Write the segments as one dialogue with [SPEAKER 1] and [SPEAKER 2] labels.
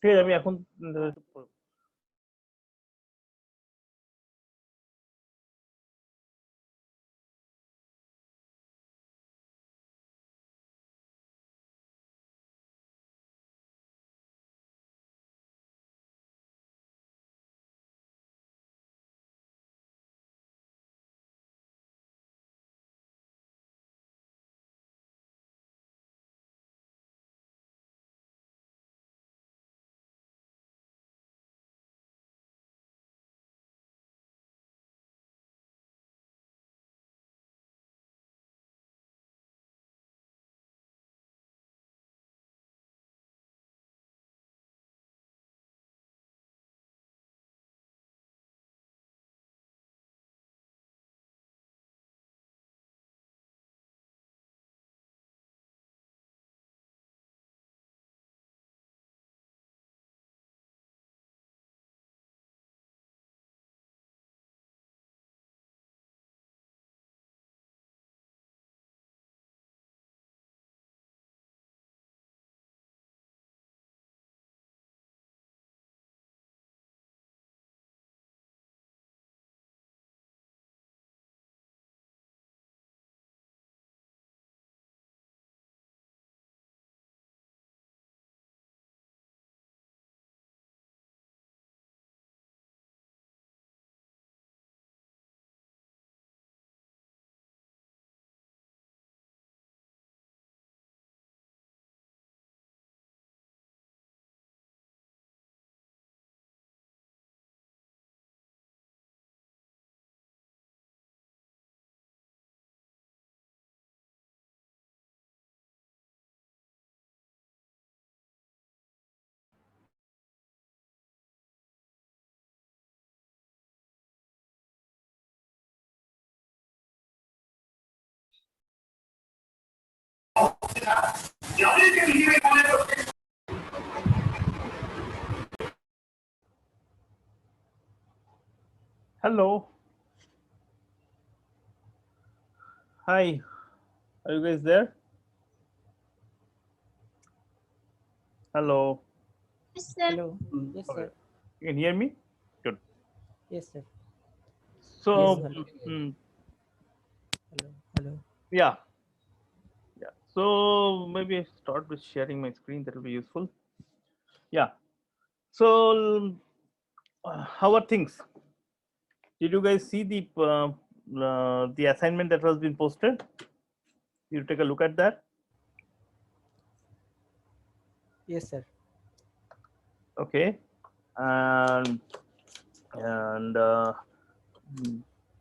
[SPEAKER 1] ঠিক আছে, আমি এখন hello. Hi. Are you guys there? Hello.
[SPEAKER 2] Yes, sir.
[SPEAKER 3] Hello. Yes,
[SPEAKER 1] Okay.
[SPEAKER 3] sir.
[SPEAKER 1] You can hear me? Good.
[SPEAKER 3] Yes, sir.
[SPEAKER 1] So,
[SPEAKER 3] Yes, hello. Hello.
[SPEAKER 1] yeah. Yeah. So maybe I start with sharing my screen. That will be useful. Yeah. So, how are things? Did you guys see the assignment that has been posted? You take a look at that.
[SPEAKER 3] Yes, sir.
[SPEAKER 1] Okay. And and uh,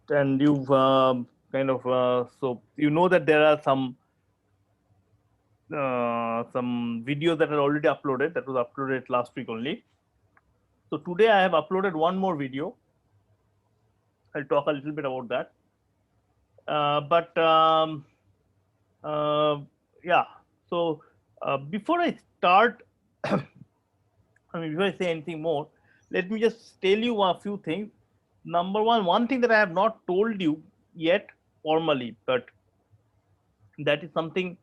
[SPEAKER 1] and you've kind of so you know that there are some videos that are already uploaded. That was uploaded last week only. So today I have uploaded one more video. I'll talk a little bit about that. But uh, yeah. So before I start, I mean, before I say anything more, let me just tell you a few things. Number one thing that I have not told you yet formally, but that is something.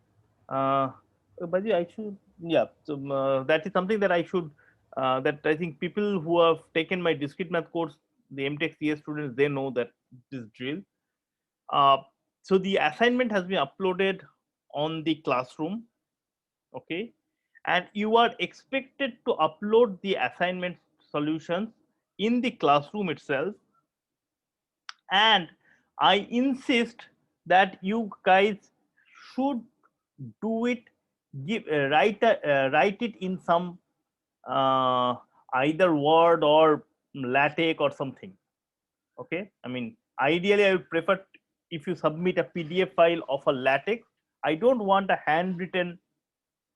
[SPEAKER 1] By the way, I should, yeah. So that is something that I should, that I think people who have taken my discrete math course, the MTech CS students, they know that this drill. Uh, so the assignment has been uploaded on the classroom, okay, and you are expected to upload the assignment solutions in the classroom itself. And I insist that you guys should do it, write it in some uh, either Word or LaTeX or something. Okay, I mean, ideally I would prefer if you submit a PDF file of a LaTeX. I don't want a handwritten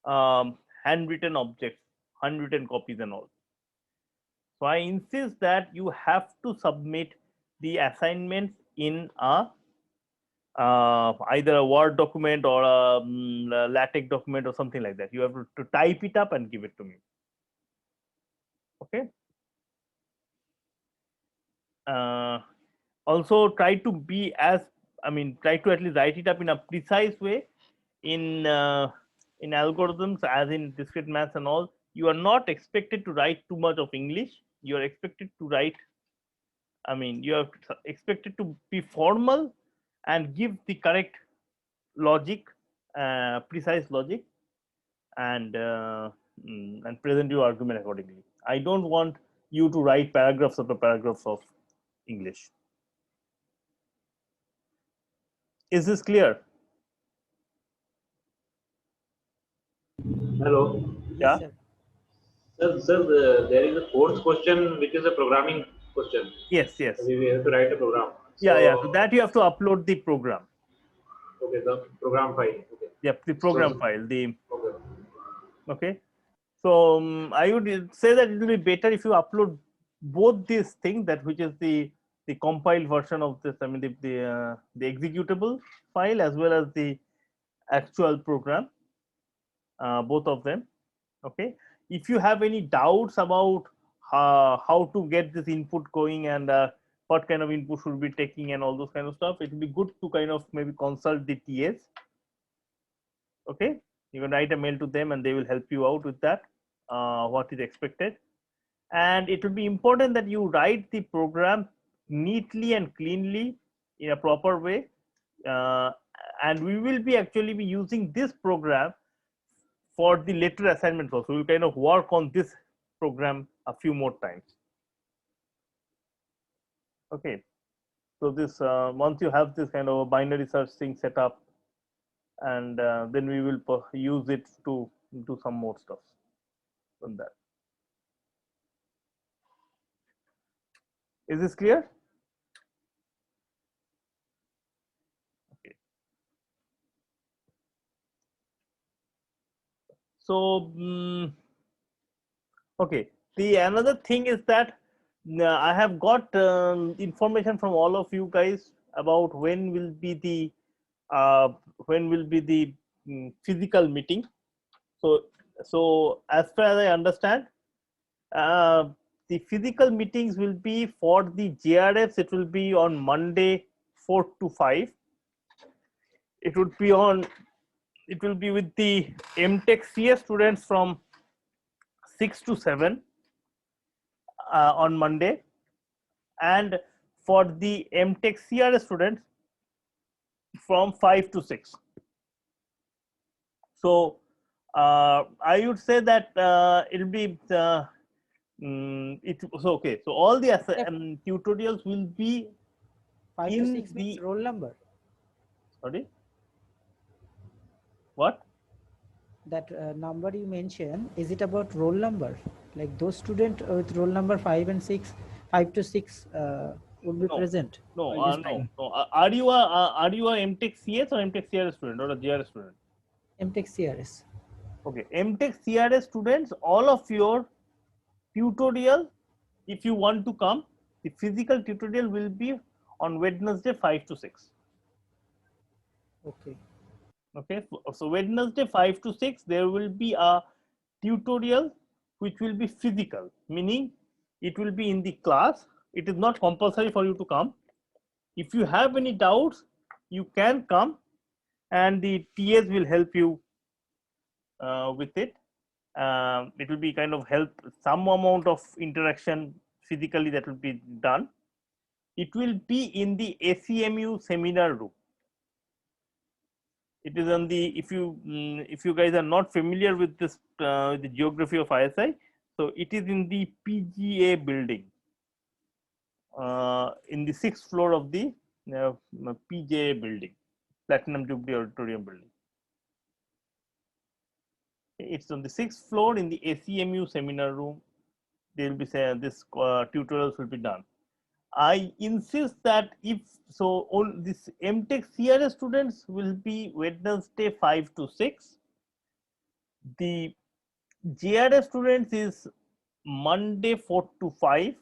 [SPEAKER 1] objects, handwritten copies and all. So I insist that you have to submit the assignments in a either a Word document or a LaTeX document or something like that. You have to type it up and give it to me. Okay. Also try to be as, I mean, try to at least write it up in a precise way in algorithms, as in discrete maths and all. you are not expected to write too much of English. You are expected to write, I mean, you are expected to be formal and give the correct logic, precise logic, and and present your argument accordingly. I don't want you to write paragraphs after paragraphs of English. Is this clear?
[SPEAKER 2] Hello.
[SPEAKER 1] Yeah.
[SPEAKER 3] Yes, sir.
[SPEAKER 2] There is a fourth question, which is a programming question.
[SPEAKER 1] Yes. Yes.
[SPEAKER 2] We have to write a program.
[SPEAKER 1] Yeah. Yeah. So
[SPEAKER 2] So,
[SPEAKER 1] that you have to upload the program.
[SPEAKER 2] okay, the program file. Okay.
[SPEAKER 1] Yeah. The program
[SPEAKER 2] So,
[SPEAKER 1] file. The
[SPEAKER 2] okay.
[SPEAKER 1] okay. So I would say that it will be better if you upload both these things, that which is the compiled version of this. I mean the executable file as well as the actual program, both of them. Okay. If you have any doubts about how to get this input going, and what kind of input should be taking and all those kind of stuff, it will be good to kind of maybe consult the TAs. Okay. You can write a mail to them and they will help you out with that, what is expected. And it will be important that you write the program neatly and cleanly in a proper way. And we will be actually be using this program for the later assignments also. We'll kind of work on this program a few more times. Okay. So this once you have this kind of a binary search thing set up, and then we will use it to do some more stuff on that. Is this clear? Okay. So okay, the another thing is that I have got information from all of you guys about when will be the physical meeting. So as far as I understand, the physical meetings will be for the JRFs. It will be on Monday 4 to 5. It would be on. It will be with the MTech CS students from 6 to 7 on Monday, and for the MTech CRS students from 5 to 6. So I would say that it'll be okay. So all the tutorials will be
[SPEAKER 3] 5 to
[SPEAKER 1] in
[SPEAKER 3] 6 means
[SPEAKER 1] the
[SPEAKER 3] roll number.
[SPEAKER 1] sorry, what?
[SPEAKER 3] That number you mentioned, is it about roll number? Like those students with roll number 5 and 6, 5 to 6 would be
[SPEAKER 1] No.
[SPEAKER 3] present.
[SPEAKER 1] No,
[SPEAKER 3] all this
[SPEAKER 1] no,
[SPEAKER 3] time.
[SPEAKER 1] no. Are you a MTech CS or MTech CRS student or a JRS student?
[SPEAKER 3] MTech CRS.
[SPEAKER 1] Okay, MTech CRS students, all of your tutorial, if you want to come, the physical tutorial will be on Wednesday 5 to 6.
[SPEAKER 3] Okay.
[SPEAKER 1] Okay, so Wednesday 5 to 6 there will be a tutorial which will be physical, meaning it will be in the class. It is not compulsory for you to come. If you have any doubts, you can come and the TAs will help you with it. It will be kind of help, some amount of interaction physically that will be done. It will be in the ACMU seminar room. It is on the, if you guys are not familiar with this the geography of ISI, so it is in the PGA building, in the 6th floor of the PGA building, Platinum Jubilee Auditorium building. It's on the 6th floor in the ACMU seminar room. They will be saying this tutorials will be done. I insist that if so, all this MTech CRS students will be Wednesday 5 to 6. The JRS students is Monday 4 to 5,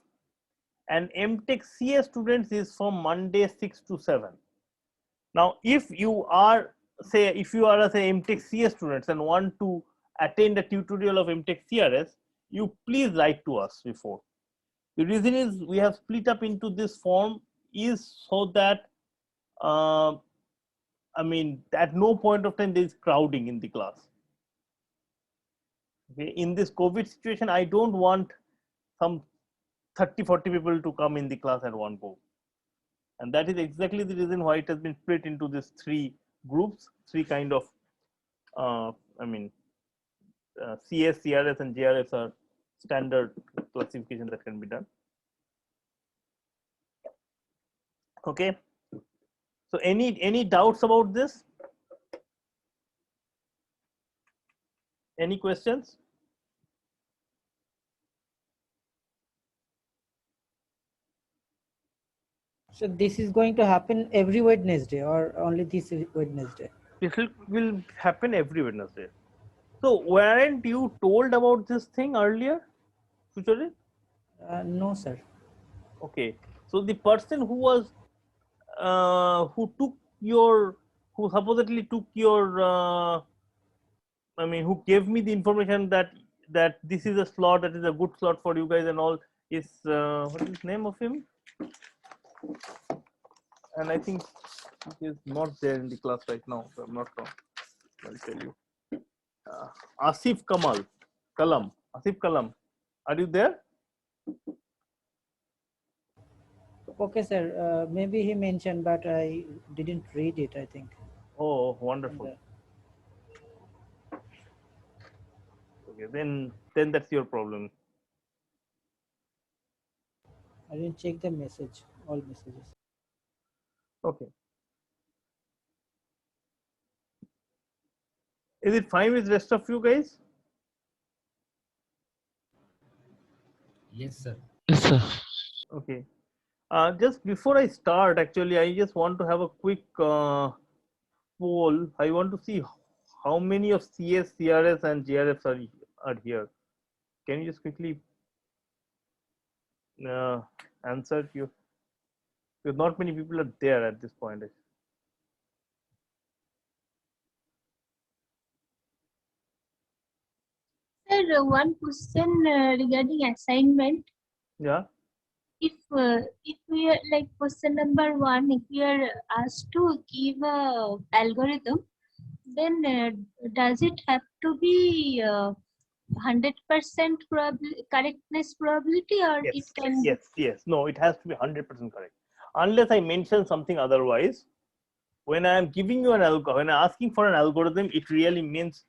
[SPEAKER 1] and MTech CS students is from Monday 6 to 7. Now, if you are say MTech CS students and want to attend a tutorial of MTech CRS, you please write to us before. The reason is we have split up into this form is so that I mean at no point of time there is crowding in the class. Okay, in this COVID situation, I don't want some 30-40 people to come in the class at one go. And that is exactly the reason why it has been split into these three groups, three kind of, I mean, CS, CRS, and JRS are standard classification that can be done. Okay. So any doubts about this? Any questions?
[SPEAKER 3] So this is going to happen every Wednesday or only this Wednesday?
[SPEAKER 1] This will happen every Wednesday. So weren't you told about this thing earlier, Sucharit?
[SPEAKER 3] No, sir.
[SPEAKER 1] Okay. So the person who was who took your, who supposedly took your, I mean, who gave me the information that this is a slot, that is a good slot for you guys and all, is what is the name of him? And I think he is not there in the class right now, if I'm not wrong. I'll tell you. Asif Kalam. Asif Kalam. Are you there?
[SPEAKER 3] Okay, sir. Maybe he mentioned, but I didn't read it, I think.
[SPEAKER 1] Oh, wonderful. Okay, then that's your problem.
[SPEAKER 3] I didn't check the message, all messages.
[SPEAKER 1] Okay. Is it fine with rest of you guys?
[SPEAKER 4] Yes, sir.
[SPEAKER 5] Yes, sir.
[SPEAKER 1] Okay. Just before I start, actually, I just want to have a quick poll. I want to see how many of CS, CRS, and JRFs are here. Can you just quickly answer? Because not many people are there at this point.
[SPEAKER 6] Sir, one question regarding assignment.
[SPEAKER 1] Yeah.
[SPEAKER 6] If we are like question number 1, if we are asked to give a algorithm, then does it have to be 100% correctness probability, or it
[SPEAKER 1] Yes.
[SPEAKER 6] can?
[SPEAKER 1] Yes. No, it has to be 100% correct. Unless I mention something otherwise, when I am giving you an algorithm, when I'm asking for an algorithm, it really means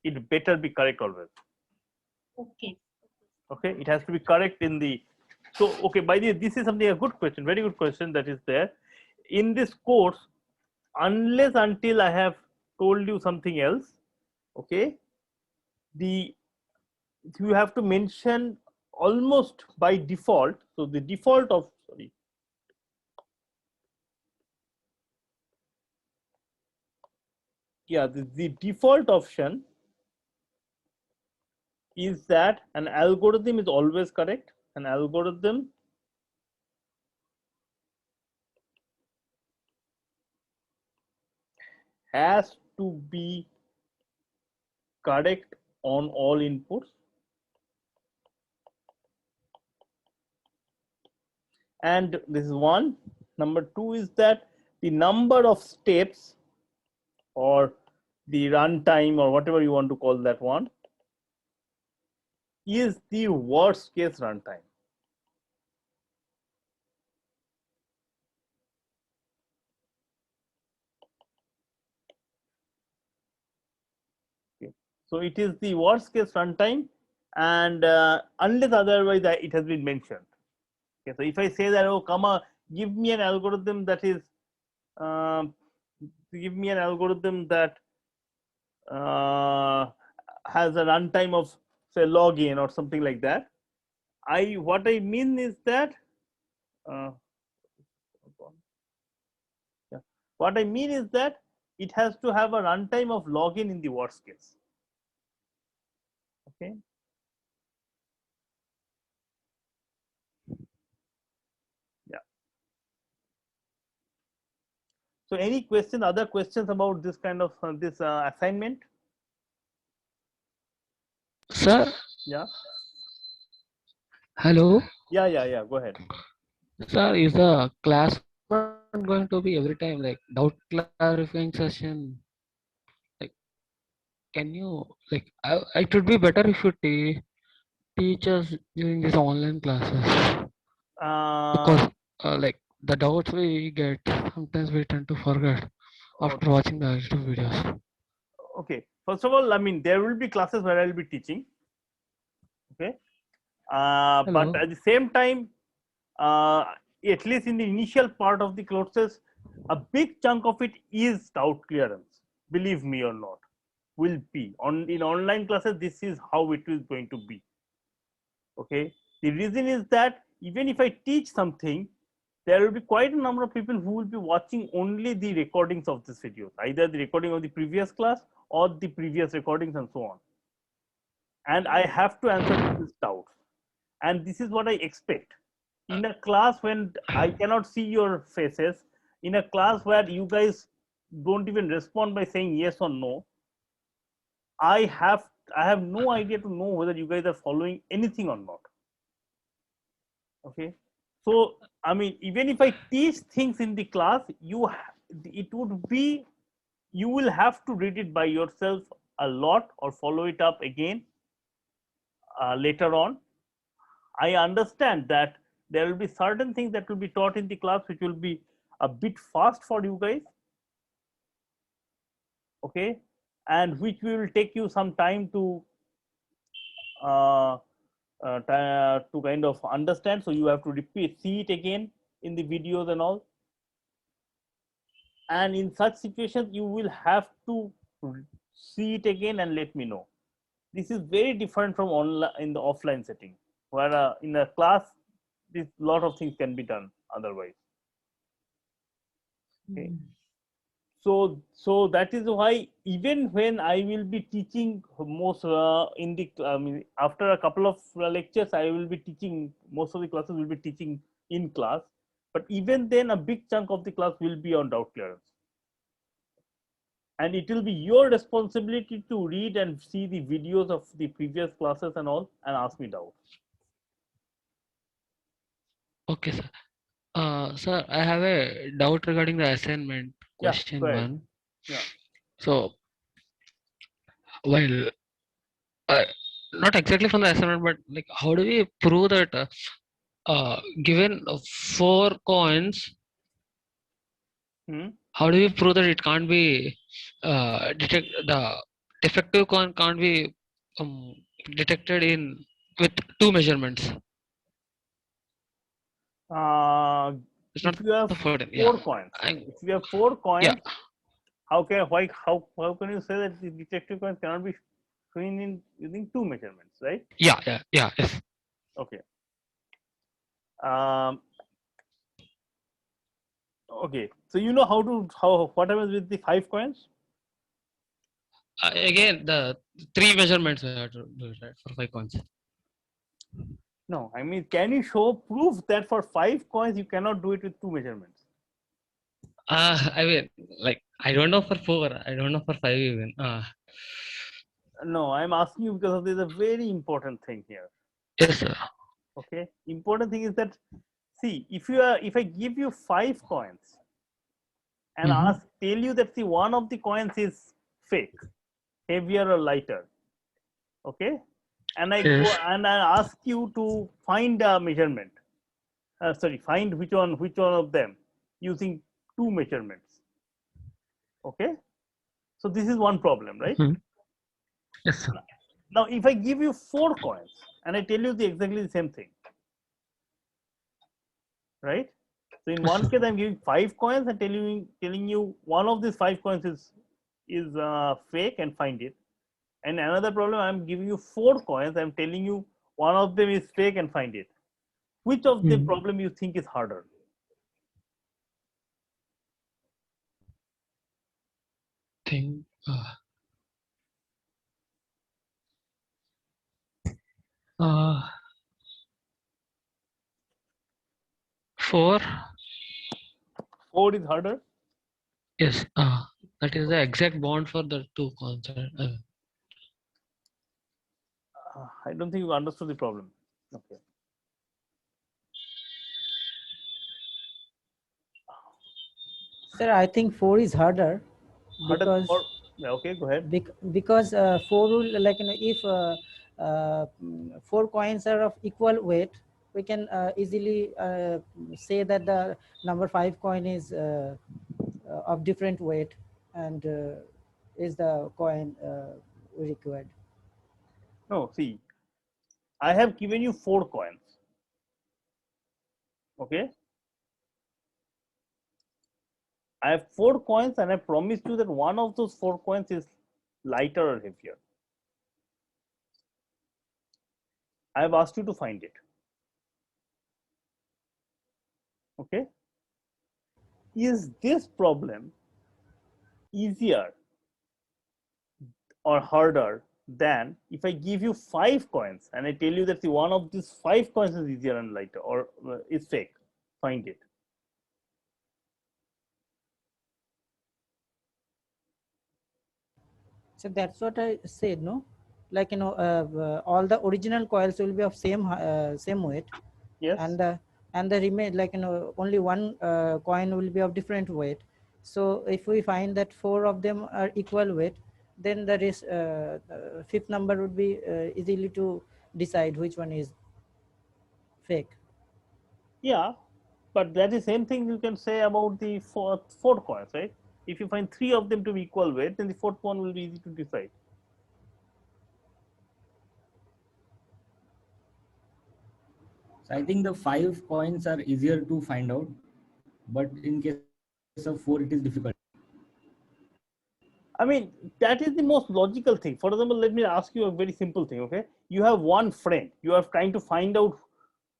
[SPEAKER 1] it better be correct always.
[SPEAKER 6] Okay.
[SPEAKER 1] Okay, it has to be correct in the. So okay, by the way, this is something, a good question, very good question that is there in this course. Unless until I have told you something else, okay, you have to mention almost by default. So the default of, sorry, yeah, the default option is that an algorithm is always correct. An algorithm has to be correct on all inputs, and this is one. Number two is that the number of steps or the runtime or whatever you want to call that one is the worst case runtime. Okay. So it is the worst case runtime, and unless otherwise it has been mentioned. Okay, so if I say that, oh, comma, give me an algorithm that is, give me an algorithm that has a runtime of say log n or something like that. What I mean is that what I mean is that it has to have a runtime of log n in the worst case. Okay. Yeah. So any question, other questions about this kind of this assignment?
[SPEAKER 5] Sir.
[SPEAKER 1] Yeah.
[SPEAKER 5] Hello.
[SPEAKER 1] Yeah. Go ahead.
[SPEAKER 5] Sir, is the class not going to be every time like doubt clarifying session? Like, can you like it would be better if you teach us during these online classes
[SPEAKER 1] Uh,
[SPEAKER 5] because like the doubts we get sometimes we tend to forget
[SPEAKER 1] oh,
[SPEAKER 5] after watching the YouTube videos.
[SPEAKER 1] okay. First of all, I mean, there will be classes where I'll be teaching. Okay. But
[SPEAKER 5] Hello.
[SPEAKER 1] at the same time, at least in the initial part of the courses, a big chunk of it is doubt clearance. Believe me or not, will be on in online classes. This is how it is going to be. Okay. The reason is that even if I teach something, there will be quite a number of people who will be watching only the recordings of this video, either the recording of the previous class or the previous recordings and so on. And I have to answer these doubts. And this is what I expect. In a class when I cannot see your faces, in a class where you guys don't even respond by saying yes or no, I have no idea to know whether you guys are following anything or not. Okay. So I mean, even if I teach things in the class, it would be, you will have to read it by yourself a lot or follow it up again later on. I understand that there will be certain things that will be taught in the class which will be a bit fast for you guys, okay, and which will take you some time to to kind of understand. So you have to repeat, see it again in the videos and all. And in such situations, you will have to see it again and let me know. This is very different from online in the offline setting, where in a class, this lot of things can be done otherwise. Okay. So that is why even when I will be teaching most in the after a couple of lectures, I will be teaching, most of the classes will be teaching in class, but even then a big chunk of the class will be on doubt clearance, and it will be your responsibility to read and see the videos of the previous classes and all and ask me doubts.
[SPEAKER 5] Okay, sir. Sir, I have a doubt regarding the assignment
[SPEAKER 1] Yeah, go
[SPEAKER 5] question
[SPEAKER 1] ahead.
[SPEAKER 5] one.
[SPEAKER 1] Yeah.
[SPEAKER 5] So, while not exactly from the assignment, but like, how do we prove that given 4 coins,
[SPEAKER 1] Hmm?
[SPEAKER 5] how do we prove that it can't be the defective coin can't be detected in with 2 measurements? It's not
[SPEAKER 1] If you have
[SPEAKER 5] the 14. Yeah,
[SPEAKER 1] 4 coins,
[SPEAKER 5] I'm,
[SPEAKER 1] if you have 4 coins,
[SPEAKER 5] yeah,
[SPEAKER 1] how can you say that the detective coins cannot be screened in using 2 measurements, right?
[SPEAKER 5] yeah, yes.
[SPEAKER 1] Okay. Um, okay. So you know how what happens with the 5 coins?
[SPEAKER 5] Again, the 3 measurements we have to do it, right, for 5 coins.
[SPEAKER 1] No, I mean, can you show proof that for 5 coins you cannot do it with 2 measurements?
[SPEAKER 5] I mean, like, I don't know for 4. I don't know for 5 even.
[SPEAKER 1] No, I'm asking you because there's a very important thing here.
[SPEAKER 5] Yes, sir.
[SPEAKER 1] Okay. Important thing is that, see, if I give you 5 coins and tell you that, see, one of the coins is fake, heavier or lighter, okay, and I go
[SPEAKER 5] Yes.
[SPEAKER 1] and I ask you to find a measurement, find which one of them using 2 measurements, okay. So this is one problem, right?
[SPEAKER 5] Yes, sir.
[SPEAKER 1] Now if I give you 4 coins and I tell you exactly the same thing, right? So in one case I'm giving 5 coins and telling you one of these 5 coins is fake and find it. And another problem, I'm giving you 4 coins, I'm telling you one of them is fake and find it. Which of the problem you think is harder?
[SPEAKER 5] Think. 4.
[SPEAKER 1] 4 is harder?
[SPEAKER 5] Yes. That is the exact bond for the 2 coins.
[SPEAKER 1] I don't think you understood the problem. Okay.
[SPEAKER 3] Sir, I think 4 is harder
[SPEAKER 1] Harder
[SPEAKER 3] because
[SPEAKER 1] for Yeah, okay, go ahead.
[SPEAKER 3] Because 4 will, like, if 4 coins are of equal weight, we can easily say that the number 5 coin is of different weight, and is the coin we required.
[SPEAKER 1] No, see, I have given you 4 coins. Okay, I have 4 coins, and I promised you that one of those 4 coins is lighter or heavier. I have asked you to find it. Okay, is this problem easier or harder than if I give you 5 coins and I tell you that the one of these 5 coins is easier and lighter, or is fake? Find it.
[SPEAKER 3] So that's what I said, no? Like, all the original coils will be of same weight,
[SPEAKER 1] Yes.
[SPEAKER 3] and the remain, like, only one coin will be of different weight. So if we find that 4 of them are equal weight, then the rest, fifth number would be easily to decide which one is fake.
[SPEAKER 1] Yeah, but that is same thing you can say about the four coins, right? If you find 3 of them to be equal weight, then the fourth one will be easy to decide.
[SPEAKER 4] So I think the 5 coins are easier to find out, but in case of 4, it is difficult.
[SPEAKER 1] I mean, that is the most logical thing. For example, let me ask you a very simple thing, okay? You have one friend. You are trying to find out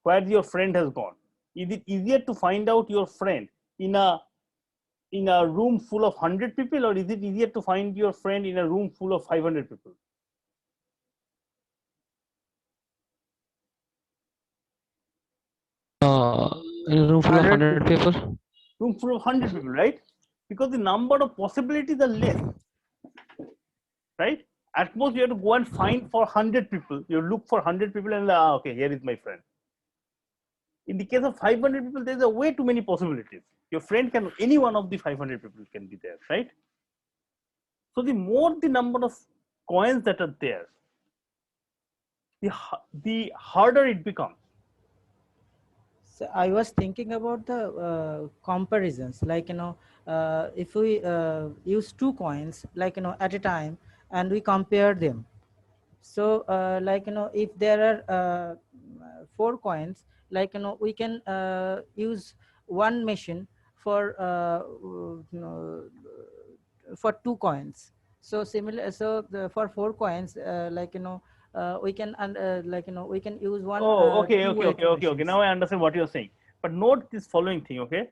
[SPEAKER 1] where your friend has gone. Is it easier to find out your friend in a room full of 100 people, or is it easier to find your friend in a room full of 500 people?
[SPEAKER 5] In a room full of 100 people.
[SPEAKER 1] Room full of 100 people, right? Because the number of possibilities are less, right? At most, you have to go and find for 100 people. You look for 100 people and okay, here is my friend. In the case of 500 people, there's a way too many possibilities. Your friend can, any one of the 500 people can be there, right? So the more the number of coins that are there, the harder it becomes.
[SPEAKER 3] So I was thinking about the comparisons, like, if we use 2 coins, like, at a time, and we compare them. So like, if there are 4 coins, like, we can use one machine for for 2 coins. So similar, so for 4 coins, like, we can, like, we can use one
[SPEAKER 1] Oh, okay,
[SPEAKER 3] two
[SPEAKER 1] okay,
[SPEAKER 3] weight
[SPEAKER 1] okay, okay, okay.
[SPEAKER 3] machines.
[SPEAKER 1] Now I understand what you're saying. But note this following thing, okay?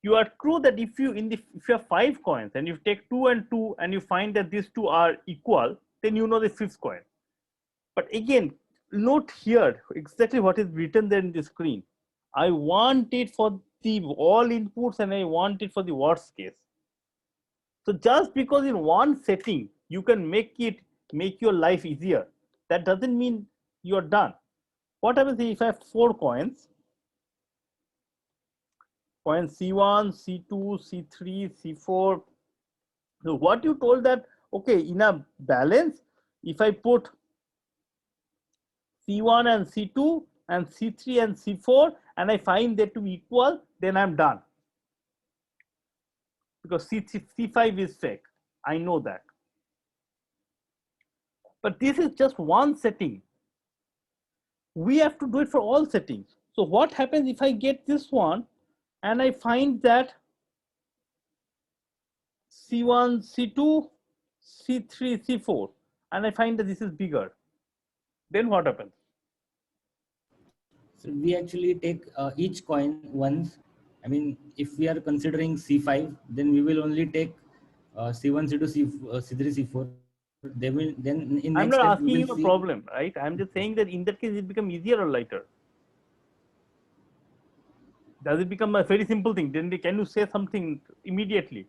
[SPEAKER 1] You are true that if you if you have 5 coins and you take 2 and 2 and you find that these 2 are equal, then you know the 5th coin. But again, note here exactly what is written there in the screen. I want it for the all inputs and I want it for the worst case. So just because in one setting you can make your life easier, that doesn't mean you're done. What happens if I have 4 coins? Coin C1, C2, C3, C4. So what you told that, okay, in a balance, if I put C1 and C2 and C3 and C4 and I find that to be equal, then I'm done. Because C5 is fake. I know that. But this is just one setting. We have to do it for all settings. So what happens if I get this one and I find that C1, C2, C3, C4, and I find that this is bigger? Then what happens?
[SPEAKER 4] So we actually take each coin once. I mean, if we are considering C5, then we will only take C1, C2, C3, C4. They will then in
[SPEAKER 1] I'm
[SPEAKER 4] next
[SPEAKER 1] not
[SPEAKER 4] step we
[SPEAKER 1] asking
[SPEAKER 4] will
[SPEAKER 1] you a
[SPEAKER 4] see.
[SPEAKER 1] problem, right? I'm just saying that in that case it becomes easier or lighter. Does it become a very simple thing? Then can you say something immediately?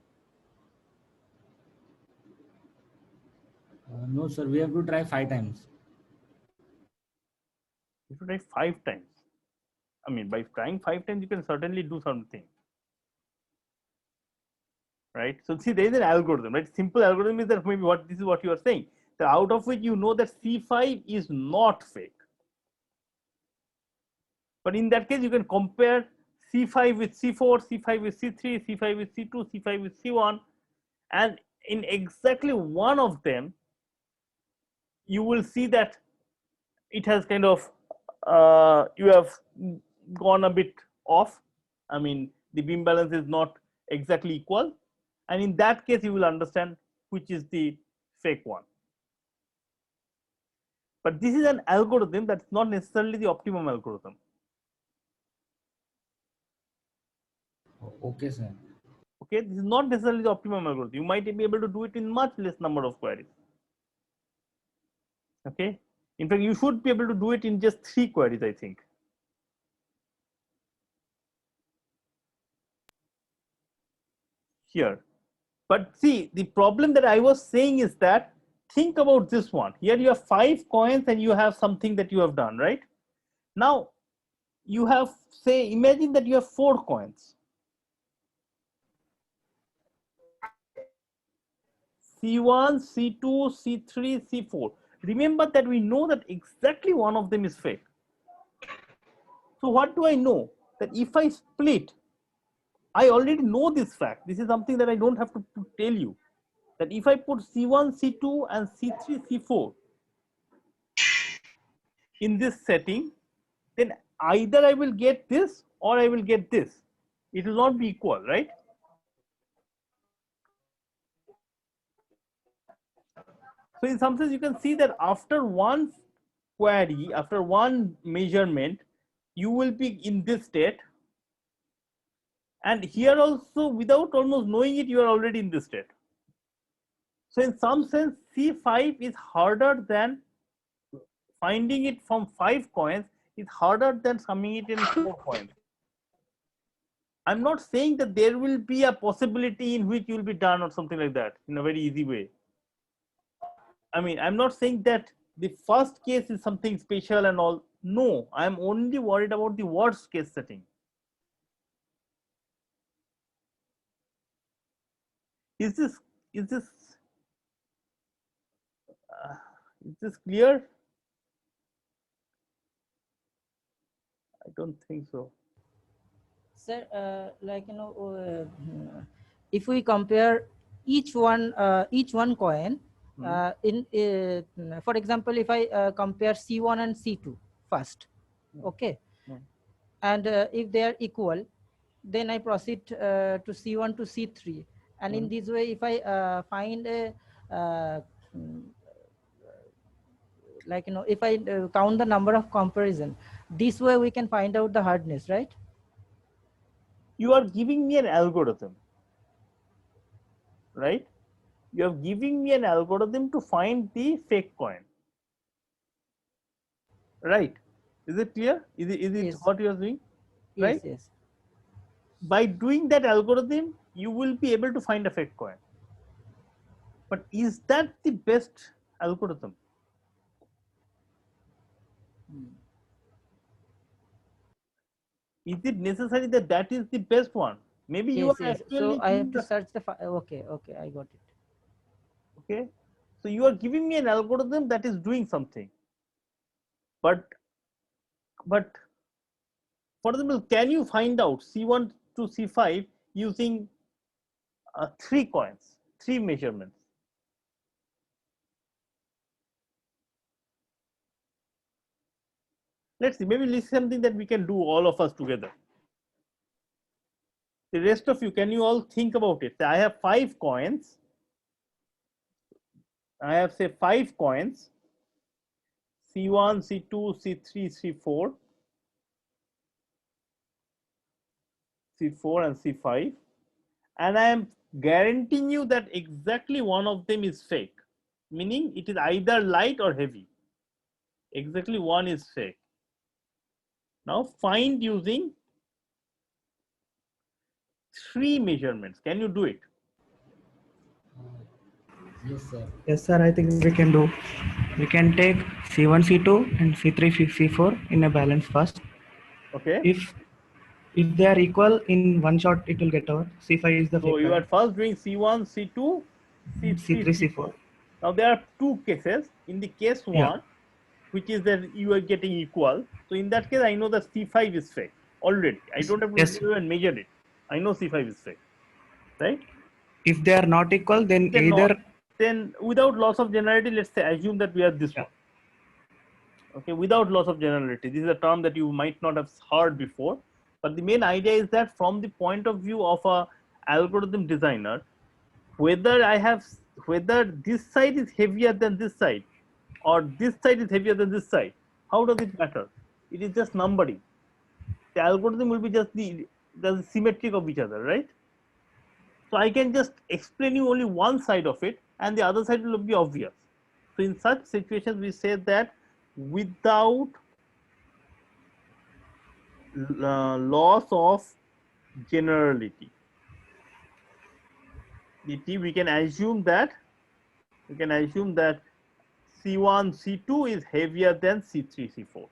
[SPEAKER 4] No, sir. We have to try 5 times.
[SPEAKER 1] You should try 5 times. I mean, by trying 5 times, you can certainly do something, right? So see, there is an algorithm, right? Simple algorithm is that maybe this is what you are saying. So out of which you know that C5 is not fake. But in that case, you can compare C5 with C4, C5 with C3, C5 with C2, C5 with C1, and in exactly one of them, you will see that it has kind of you have gone a bit off. I mean, the beam balance is not exactly equal, and in that case, you will understand which is the fake one. But this is an algorithm that's not necessarily the optimum algorithm.
[SPEAKER 4] Okay, sir.
[SPEAKER 1] Okay, this is not necessarily the optimum algorithm. You might be able to do it in much less number of queries. Okay, in fact, you should be able to do it in just 3 queries, I think. Here, but see, the problem that I was saying is that think about this one. Here you have 5 coins and you have something that you have done, right? Now you have, say, imagine that you have 4 coins. C1, C2, C3, C4. Remember that we know that exactly one of them is fake. So what do I know? That if I split, I already know this fact. This is something that I don't have to tell you. That if I put C1, C2 and C3, C4 in this setting, then either I will get this or I will get this. It will not be equal, right? So in some sense, you can see that after one query, after one measurement, you will be in this state. And here also, without almost knowing it, you are already in this state. So in some sense, C5 is harder than finding it from 5 coins, is harder than summing it in 4 coins. I'm not saying that there will be a possibility in which you will be done or something like that in a very easy way. I mean, I'm not saying that the first case is something special and all. No, I'm only worried about the worst case setting. Is this clear? I don't think so.
[SPEAKER 3] Sir, if we compare each one coin, for example, if I compare C1 and C2 first, okay, and if they are equal, then I proceed to C1 to C3, and in this way, if I find a if I count the number of comparison, this way we can find out the hardness, right?
[SPEAKER 1] You are giving me an algorithm, right? You are giving me an algorithm to find the fake coin, right? Is it clear? Is it
[SPEAKER 3] Yes.
[SPEAKER 1] what you are doing? Right?
[SPEAKER 3] Yes.
[SPEAKER 1] By doing that algorithm, you will be able to find a fake coin. But is that the best algorithm? Is it necessary that that is the best one? Maybe you are actually.
[SPEAKER 3] So I have to search the okay, I got it.
[SPEAKER 1] Okay, so you are giving me an algorithm that is doing something, but for example, can you find out C1 to C5 using 3 coins, 3 measurements? Let's see, maybe this is something that we can do all of us together. The rest of you, can you all think about it? I have 5 coins. I have, say, 5 coins, C1, C2, C3, C4, C4 and C5, and I am guaranteeing you that exactly one of them is fake, meaning it is either light or heavy. Exactly one is fake. Now find using 3 measurements. Can you do it?
[SPEAKER 4] Yes, sir.
[SPEAKER 7] Yes, sir. I think we can do. We can take C1, C2 and C3, C4 in a balance first.
[SPEAKER 1] Okay.
[SPEAKER 7] If If they are equal in one shot, it will get over. C5 is the
[SPEAKER 1] So
[SPEAKER 7] fake
[SPEAKER 1] you
[SPEAKER 7] coin.
[SPEAKER 1] are first doing C1, C2, C3,
[SPEAKER 7] C3,
[SPEAKER 1] C4.
[SPEAKER 7] C4.
[SPEAKER 1] Now there are two cases. In the case
[SPEAKER 7] Yeah.
[SPEAKER 1] one, which is that you are getting equal. So in that case, I know that C5 is fake already. I don't have to
[SPEAKER 7] Yes.
[SPEAKER 1] even measure it. I know C5 is fake, right?
[SPEAKER 7] If they are not equal, then
[SPEAKER 1] If they're
[SPEAKER 7] either
[SPEAKER 1] not, then without loss of generality, let's say assume that we are this
[SPEAKER 7] Yeah.
[SPEAKER 1] one. Okay, without loss of generality. This is a term that you might not have heard before, but the main idea is that from the point of view of a algorithm designer, whether this side is heavier than this side or this side is heavier than this side, how does it matter? It is just numbering. The algorithm will be just the symmetric of each other, right? So I can just explain you only one side of it and the other side will be obvious. So in such situations, we say that without loss of generality, we can assume that C1, C2 is heavier than C3, C4.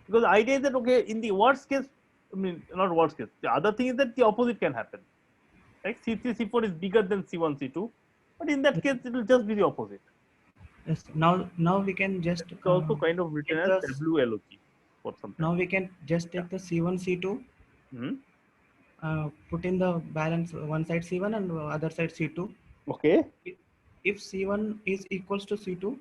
[SPEAKER 1] Because the idea is that, okay, in the worst case, I mean, not worst case, the other thing is that the opposite can happen. Like C3, C4 is bigger than C1, C2, but in that case, it will just be the opposite.
[SPEAKER 7] yes. Now we can just
[SPEAKER 1] It's also kind of written
[SPEAKER 7] take
[SPEAKER 1] as
[SPEAKER 7] the,
[SPEAKER 1] WLOG for some time.
[SPEAKER 7] now we can just take the C1, C2, put in the balance one side C1 and other side C2.
[SPEAKER 1] Okay.
[SPEAKER 7] If C1 is equals to C2,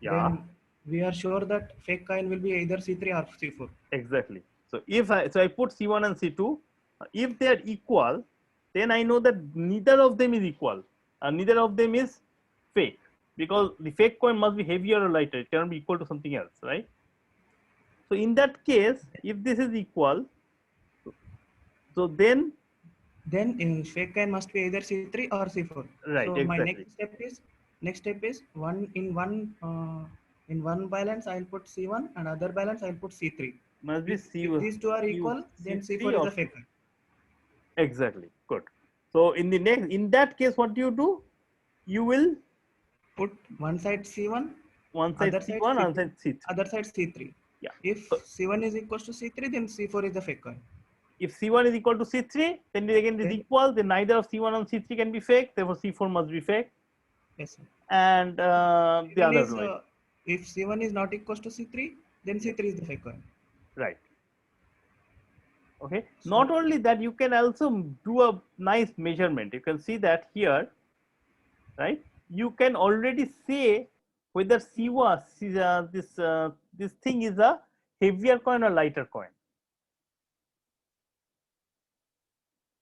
[SPEAKER 1] Yeah.
[SPEAKER 7] then we are sure that fake coin will be either C3 or C4.
[SPEAKER 1] Exactly. So if I put C1 and C2, if they are equal, then I know that neither of them is equal and neither of them is fake, because the fake coin must be heavier or lighter. It cannot be equal to something else, right? So in that case, if this is equal, so then
[SPEAKER 7] fake coin must be either C3 or C4.
[SPEAKER 1] right,
[SPEAKER 7] So my
[SPEAKER 1] exactly.
[SPEAKER 7] next step is in one balance I'll put C1 and other balance I'll put C3.
[SPEAKER 1] Must be
[SPEAKER 7] If these two are equal, then C4 is
[SPEAKER 1] or
[SPEAKER 7] a fake coin.
[SPEAKER 1] exactly. Good. So in that case, what do? You will
[SPEAKER 7] Put one side C1,
[SPEAKER 1] one side
[SPEAKER 7] other side
[SPEAKER 1] C1,
[SPEAKER 7] C2,
[SPEAKER 1] other side C3.
[SPEAKER 7] other side C3.
[SPEAKER 1] Yeah.
[SPEAKER 7] If
[SPEAKER 1] So
[SPEAKER 7] C1 is equals to C3, then C4 is the fake coin.
[SPEAKER 1] if C1 is equal to C3, then again it is equal. Then neither of C1 and C3 can be fake. Therefore, C4 must be fake.
[SPEAKER 7] Yes, sir.
[SPEAKER 1] And the other way.
[SPEAKER 7] If C1 is not equals to C3, then C3 is the fake coin.
[SPEAKER 1] Right. Okay.
[SPEAKER 7] So,
[SPEAKER 1] Not only that, you can also do a nice measurement. You can see that here, right? You can already say whether C1, this thing is a heavier coin or lighter coin.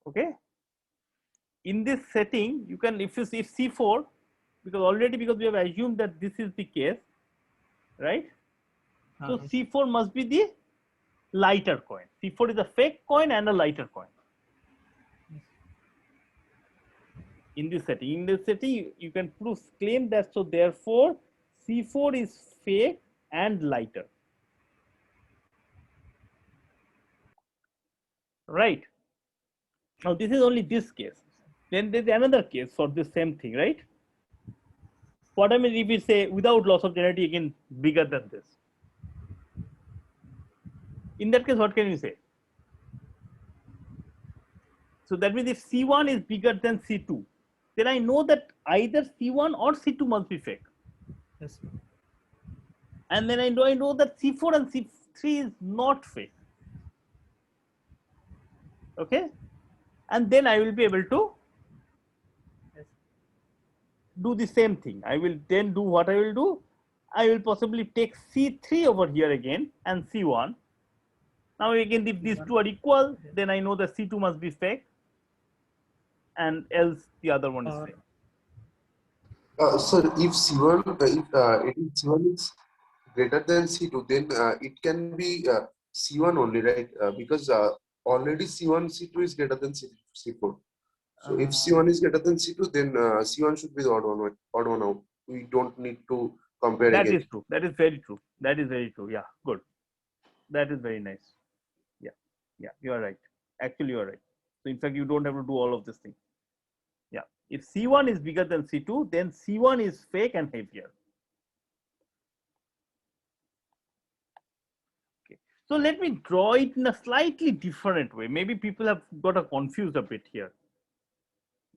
[SPEAKER 1] Okay. In this setting, you can, if you see C4, because we have assumed that this is the case, right? So C4 must be the lighter coin. C4 is a fake coin and a lighter coin. In this setting, you can claim that. So therefore, C4 is fake and lighter. Right. Now this is only this case. Then there's another case for the same thing, right? What I mean, if we say without loss of generality, again bigger than this. In that case, what can you say? So that means if C1 is bigger than C2, then I know that either C1 or C2 must be fake.
[SPEAKER 7] Yes.
[SPEAKER 1] And then I know that C4 and C3 is not fake. Okay. And then I will be able to do the same thing. I will then do what I will do. I will possibly take C3 over here again and C1. Now again, if these two are equal, then I know that C2 must be fake and else the other one is fake.
[SPEAKER 8] Sir, if C1 is greater than C2, then it can be C1 only, right? Because already C1, C2 is greater than C4. So if C1 is greater than C2, then C1 should be the odd one out. We don't need to compare
[SPEAKER 1] That
[SPEAKER 8] again.
[SPEAKER 1] is true. That is very true. That is very true. Yeah, good. That is very nice. Yeah, you are right. Actually, you are right. So in fact, you don't have to do all of this thing. Yeah, if C1 is bigger than C2, then C1 is fake and heavier. Okay. So let me draw it in a slightly different way. Maybe people have got confused a bit here.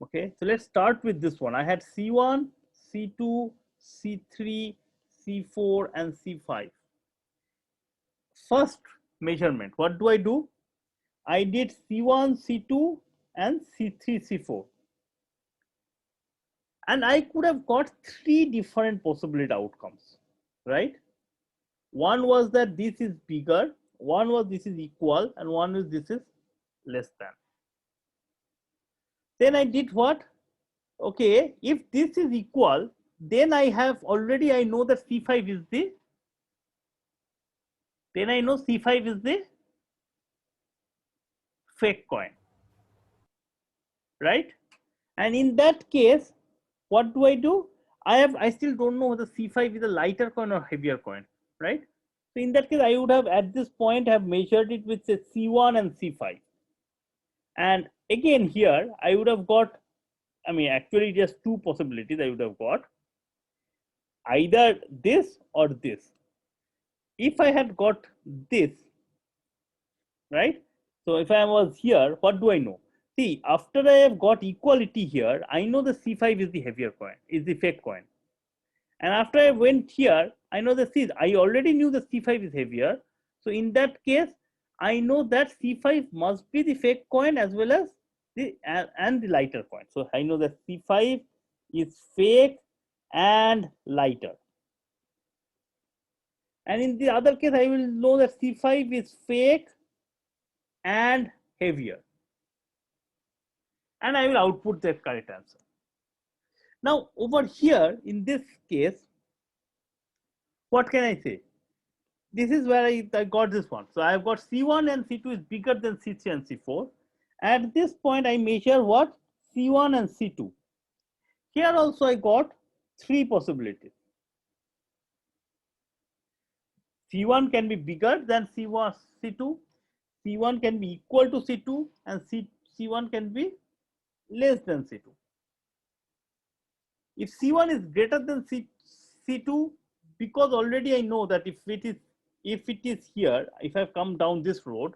[SPEAKER 1] Okay, so let's start with this one. I had C1, C2, C3, C4, and C5. First measurement, what do? I did C1, C2, and C3, C4. And I could have got 3 different possibility outcomes, right? One was that this is bigger, one was this is equal, and one is this is less than. Then I did what? Okay, if this is equal, then I have already, I know that C5 is the, then I know C5 is the fake coin, right? And in that case, what do? I still don't know whether C5 is a lighter coin or heavier coin, right? So in that case, I would have at this point have measured it with say C1 and C5. And again here, I would have got, I mean, actually just 2 possibilities I would have got. Either this or this. If I had got this, right? So if I was here, what do I know? See, after I have got equality here, I know the C5 is the heavier coin, is the fake coin. And after I went here, I know that see, I already knew the C5 is heavier. So in that case, I know that C5 must be the fake coin as well as the and the lighter coin. So I know that C5 is fake and lighter. And in the other case, I will know that C5 is fake and heavier. And I will output the correct answer. Now over here in this case, what can I say? This is where I got this one. So I've got C1 and C2 is bigger than C3 and C4. At this point, I measure what? C1 and C2. Here also I got 3 possibilities. C1 can be bigger than C1, C2. C1 can be equal to C2 and C1 can be less than C2. If C1 is greater than C2, because already I know that if it is here, if I've come down this road,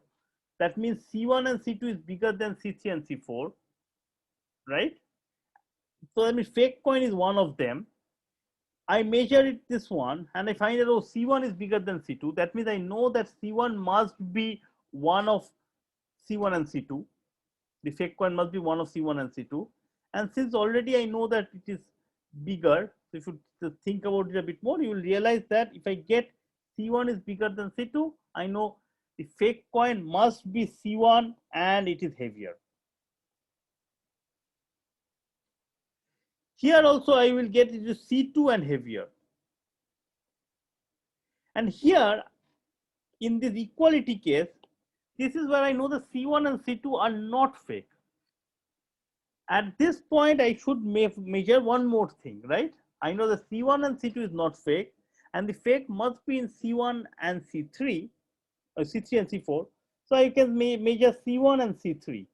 [SPEAKER 1] that means C1 and C2 is bigger than C3 and C4, right? So that means fake coin is one of them. I measure it this one and I find that oh, C1 is bigger than C2. That means I know that C1 must be one of C1 and C2. The fake coin must be one of C1 and C2. And since already I know that it is bigger, so if you think about it a bit more, you will realize that if I get C1 is bigger than C2, I know the fake coin must be C1 and it is heavier. Here also I will get it to C2 and heavier. And here in this equality case, this is where I know the C1 and C2 are not fake. At this point, I should measure one more thing, right? I know the C1 and C2 is not fake, and the fake must be in C1 and C3, or C3 and C4. So I can measure C1 and C3.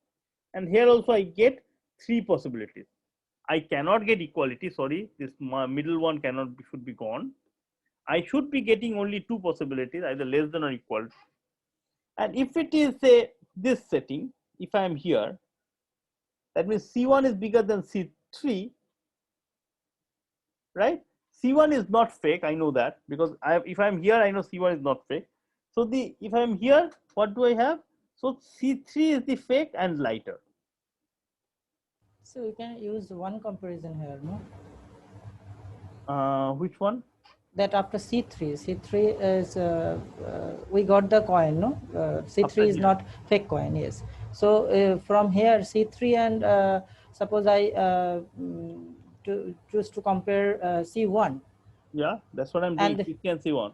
[SPEAKER 1] And here also I get 3 possibilities. I cannot get equality, sorry, this middle one should be gone. I should be getting only 2 possibilities, either less than or equal. And if it is say this setting, if I am here, that means C1 is bigger than C3, right? C1 is not fake, I know that, because if I'm here, I know C1 is not fake. So if I'm here, what do I have? So C3 is the fake and lighter.
[SPEAKER 3] So you can use one comparison here, no?
[SPEAKER 1] Which one?
[SPEAKER 3] That after C3 is we got the coin, no? C3
[SPEAKER 1] After
[SPEAKER 3] is
[SPEAKER 1] here.
[SPEAKER 3] not fake coin, yes. So from here C3 and suppose I choose to compare C1.
[SPEAKER 1] Yeah, that's what I'm doing. C3 and C1.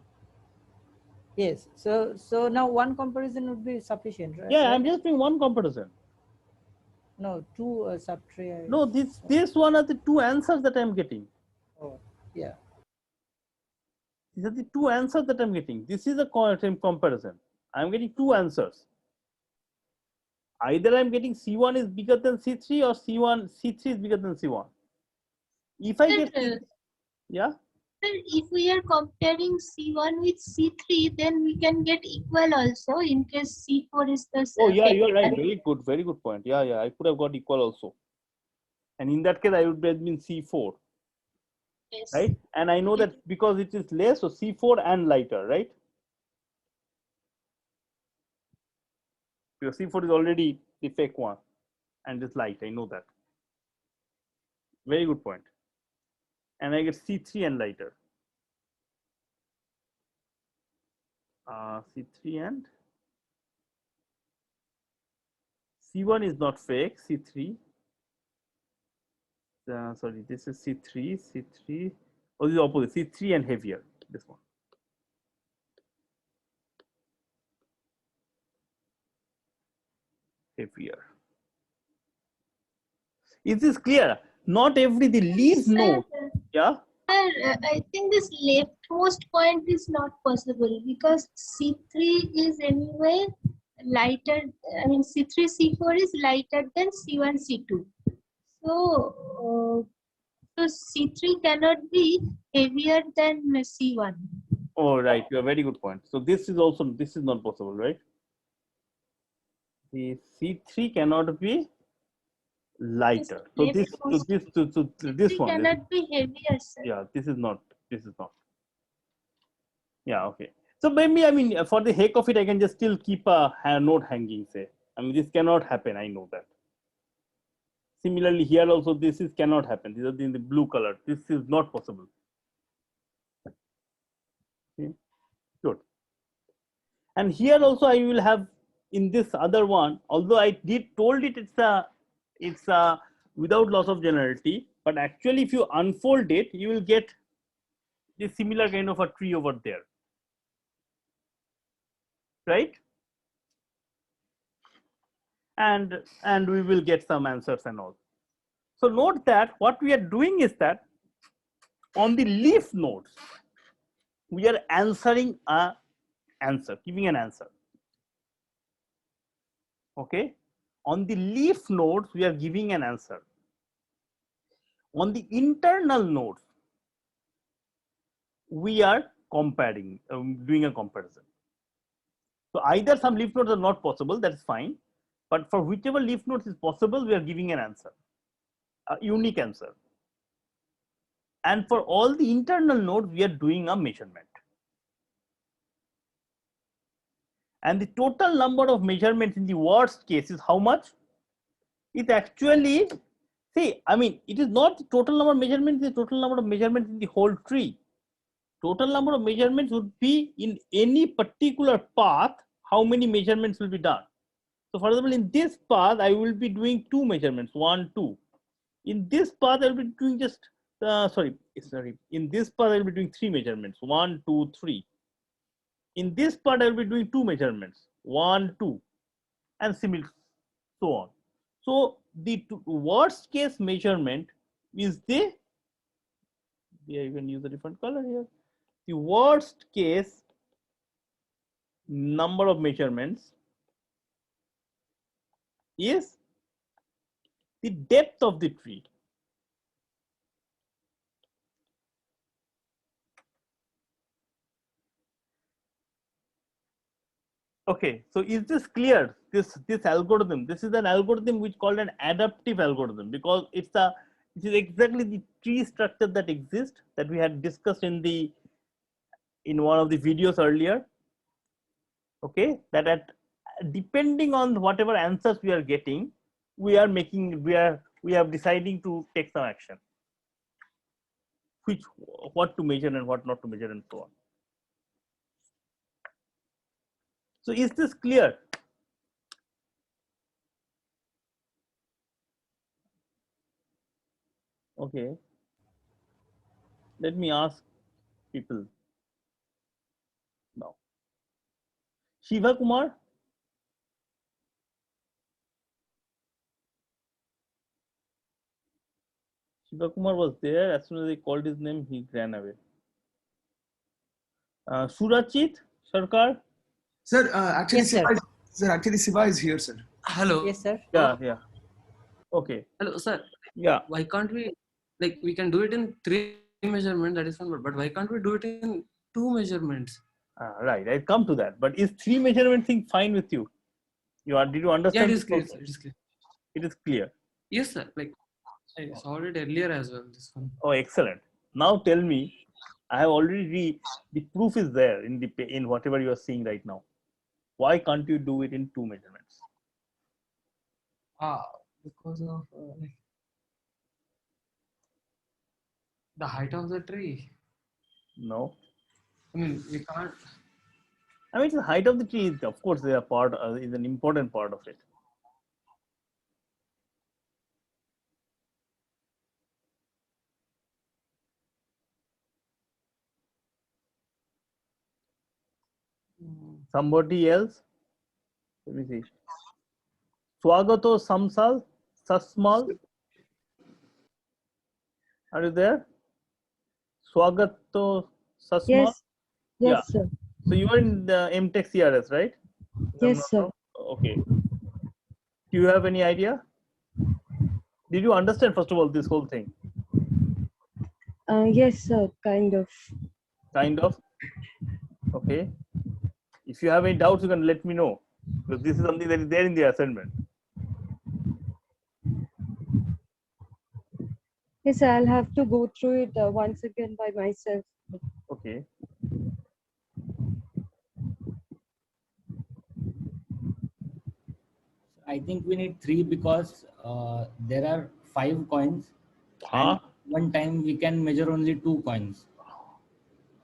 [SPEAKER 3] Yes. So now one comparison would be sufficient, right?
[SPEAKER 1] Yeah, I'm just doing one comparison.
[SPEAKER 3] No, 2 subtree.
[SPEAKER 1] No, this one are the 2 answers that I'm getting.
[SPEAKER 3] Oh, yeah.
[SPEAKER 1] These are the 2 answers that I'm getting. This is a comparison. I'm getting 2 answers. Either I'm getting C1 is bigger than C3 or C3 is bigger than C1. If I get, yeah.
[SPEAKER 6] if we are comparing C1 with C3, then we can get equal also in case C4 is the
[SPEAKER 1] Oh yeah,
[SPEAKER 6] same.
[SPEAKER 1] you're right. Very good point. Yeah, I could have got equal also. And in that case, I would have been C4,
[SPEAKER 6] Yes.
[SPEAKER 1] right? And I know that because it is less, so C4 and lighter, right? Because C4 is already the fake one and it's light. I know that. Very good point. And I get C3 and lighter. C3 and C1 is not fake. C3. Sorry, this is C3. C3. Oh, this is opposite. C3 and heavier. This one. Heavier. Is this clear? Not every the leaf node. Yeah.
[SPEAKER 6] I think this leftmost point is not possible because C3 is anyway lighter. I mean, C3, C4 is lighter than C1, C2. So, so C3 cannot be heavier than C1.
[SPEAKER 1] Oh, right. You have very good point. So this is also, this is not possible, right? The C3 cannot be lighter. So this, this one.
[SPEAKER 6] Cannot be heavier, sir.
[SPEAKER 1] Yeah, this is not. Yeah, okay. So maybe, I mean, for the heck of it, I can just still keep a node hanging, say. I mean, this cannot happen. I know that. Similarly, here also, this is cannot happen. These are in the blue color. This is not possible. Okay. Good. And here also, I will have in this other one, although I told it it's a without loss of generality, but actually if you unfold it, you will get the similar kind of a tree over there, right? And we will get some answers and all. So note that what we are doing is that on the leaf nodes, we are answering a answer, giving an answer. Okay. On the leaf nodes, we are giving an answer. On the internal nodes, we are comparing, doing a comparison. So either some leaf nodes are not possible, that is fine. But for whichever leaf nodes is possible, we are giving an answer, a unique answer. And for all the internal nodes, we are doing a measurement. And the total number of measurements in the worst case is how much? It's actually, see, I mean, it is not the total number of measurements, the total number of measurements in the whole tree. Total number of measurements would be in any particular path, how many measurements will be done. So for example, in this path, I will be doing 2 measurements, 1, 2. In this path, I will be doing just, in this path, I will be doing 3 measurements, 1, 2, 3. In this part, I will be doing 2 measurements, 1, 2, and similar, so on. So the worst case measurement is the, you can use a different color here. The worst case number of measurements is the depth of the tree. Okay, so is this clear? This algorithm, this is an algorithm which is called an adaptive algorithm because it is exactly the tree structure that exists that we had discussed in one of the videos earlier. Okay, that depending on whatever answers we are getting, we are deciding to take some action, what to measure and what not to measure and so on. So is this clear? Okay. Let me ask people now. Shiva Kumar? Shiva Kumar was there. As soon as I called his name, he ran away. Surachit Sarkar?
[SPEAKER 9] Sir, actually,
[SPEAKER 3] Yes, sir.
[SPEAKER 9] Siva is here, sir.
[SPEAKER 10] Hello.
[SPEAKER 3] Yes, sir.
[SPEAKER 1] Yeah. Okay.
[SPEAKER 10] Hello, sir.
[SPEAKER 1] Yeah.
[SPEAKER 10] Why can't we, like, we can do it in 3 measurement, that is fine, but why can't we do it in 2 measurements?
[SPEAKER 1] Right, I'll come to that. But is 3 measurement thing fine with you? Did you
[SPEAKER 10] Yeah,
[SPEAKER 1] understand?
[SPEAKER 10] it is
[SPEAKER 1] this
[SPEAKER 10] clear,
[SPEAKER 1] also?
[SPEAKER 10] sir, it is clear.
[SPEAKER 1] It is clear.
[SPEAKER 10] Yes, sir. Like I saw it earlier as well. This one.
[SPEAKER 1] Oh, excellent. Now tell me, I have already the proof is there in whatever you are seeing right now. Why can't you do it in 2 measurements?
[SPEAKER 10] Because of like the height of the tree.
[SPEAKER 1] No.
[SPEAKER 10] I mean, we can't.
[SPEAKER 1] I mean, the height of the tree is, of course, they are part is an important part of it. Somebody else? Let me see. Swagato Samsal Sasmal. Are you there? Swagato Sasmal?
[SPEAKER 11] Yes,
[SPEAKER 1] Yeah.
[SPEAKER 11] yes, sir.
[SPEAKER 1] So you are in the MTech CRS, right? If I'm
[SPEAKER 11] Yes,
[SPEAKER 1] not
[SPEAKER 11] sir.
[SPEAKER 1] wrong. Okay. Do you have any idea? Did you understand, first of all, this whole thing?
[SPEAKER 11] Yes, sir, kind of.
[SPEAKER 1] Kind of. Okay. If you have any doubts, you can let me know, because this is something that is there in the assignment.
[SPEAKER 11] Yes, I'll have to go through it once again by myself.
[SPEAKER 1] Okay.
[SPEAKER 4] I think we need 3 because there are 5 coins, and one time we can measure only 2 coins.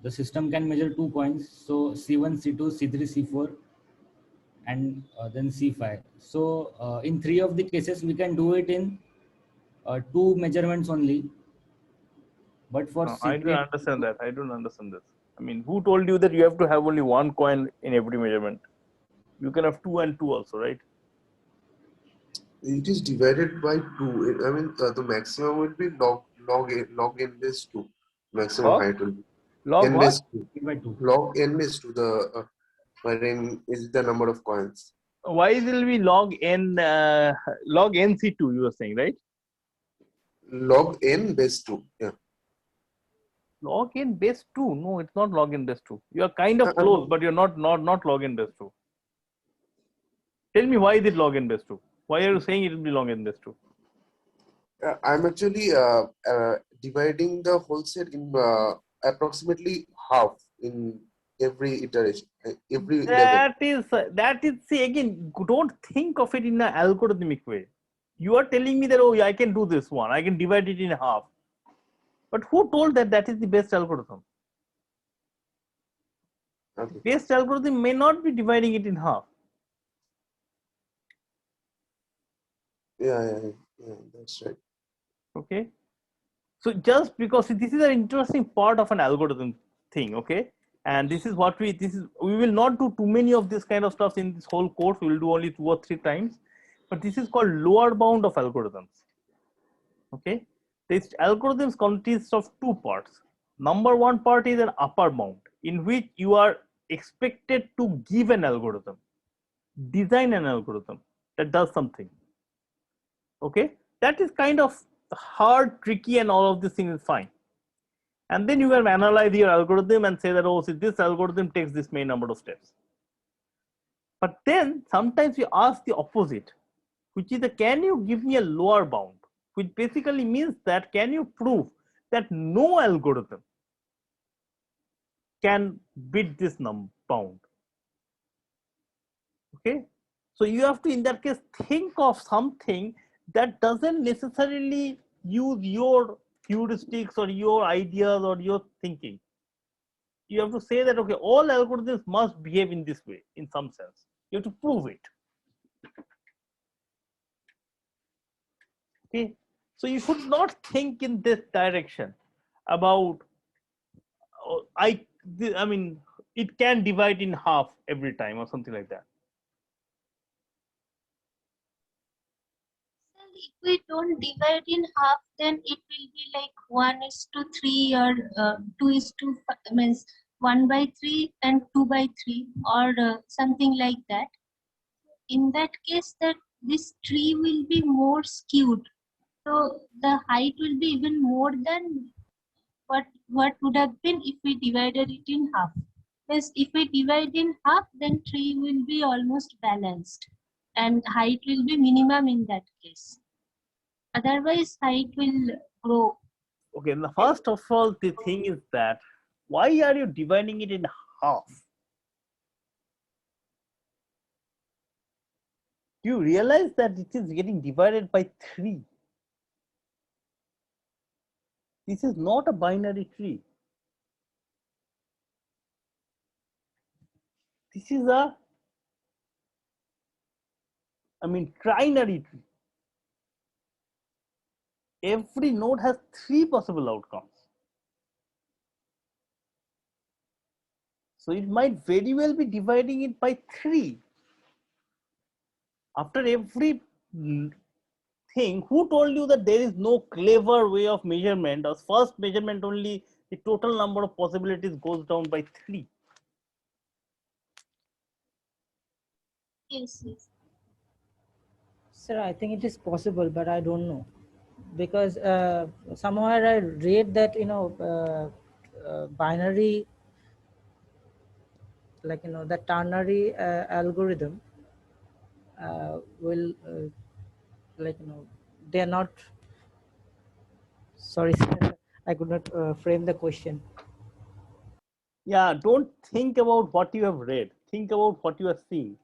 [SPEAKER 4] The system can measure 2 coins, so C1, C2, C3, C4, and then C5. So in 3 of the cases, we can do it in 2 measurements only. But for
[SPEAKER 1] I
[SPEAKER 4] C3,
[SPEAKER 1] don't understand that. I don't understand this. I mean, who told you that you have to have only 1 coin in every measurement? You can have 2 and 2 also, right?
[SPEAKER 8] It is divided by 2. I mean, the maximum will be log n base 2. Maximum
[SPEAKER 1] Log?
[SPEAKER 8] height will be
[SPEAKER 1] Log
[SPEAKER 8] n
[SPEAKER 1] what?
[SPEAKER 8] base 2.
[SPEAKER 4] by 2.
[SPEAKER 8] Log n base 2. The where n is the number of coins.
[SPEAKER 1] Why will be log n NC2? You were saying, right?
[SPEAKER 8] Log n base 2. Yeah.
[SPEAKER 1] Log n base 2? No, it's not log n base 2. You are kind of close, but you're not log n base 2. Tell me, why is it log n base 2? Why are you saying it will be log n base 2?
[SPEAKER 8] I'm actually dividing the whole set in approximately half in every iteration, every level.
[SPEAKER 1] That is, see, again, don't think of it in an algorithmic way. You are telling me that, oh, I can do this one, I can divide it in half. But who told that that is the best algorithm?
[SPEAKER 8] Okay.
[SPEAKER 1] The best algorithm may not be dividing it in half.
[SPEAKER 8] Yeah, that's right.
[SPEAKER 1] Okay. So just because this is an interesting part of an algorithm thing, okay? And this is what we will not do too many of this kind of stuff in this whole course. We will do only 2 or 3 times. But this is called lower bound of algorithms. Okay. This algorithms consists of 2 parts. Number 1 part is an upper bound, in which you are expected to give an algorithm, design an algorithm that does something. Okay. That is kind of hard, tricky, and all of these things is fine. And then you can analyze your algorithm and say that, oh, see, this algorithm takes this many number of steps. But then sometimes we ask the opposite, which is, can you give me a lower bound? Which basically means that, can you prove that no algorithm can beat this bound? Okay. So you have to, in that case, think of something that doesn't necessarily use your heuristics or your ideas or your thinking. You have to say that, okay, all algorithms must behave in this way, in some sense. You have to prove it. Okay. So you should not think in this direction about, I mean, it can divide in half every time or something like that.
[SPEAKER 6] If we don't divide in half, then it will be like 1:3 or 2:5, means 1/3 and 2/3 or something like that. In that case, that this tree will be more skewed. So the height will be even more than what would have been if we divided it in half. Because if we divide in half, then tree will be almost balanced, and height will be minimum in that case. Otherwise, height will grow.
[SPEAKER 1] Okay, the first of all, the thing is that why are you dividing it in half? Do you realize that it is getting divided by 3? This is not a binary tree. This is a, trinary tree. Every node has 3 possible outcomes. So it might very well be dividing it by 3. After every thing, who told you that there is no clever way of measurement? As first measurement only, the total number of possibilities goes down by 3.
[SPEAKER 6] Yes, yes.
[SPEAKER 3] Sir, I think it is possible, but I don't know, because somewhere I read that binary, like the ternary algorithm will they are not. Sorry, sir, I could not frame the question.
[SPEAKER 1] Yeah, don't think about what you have read. Think about what you are seeing.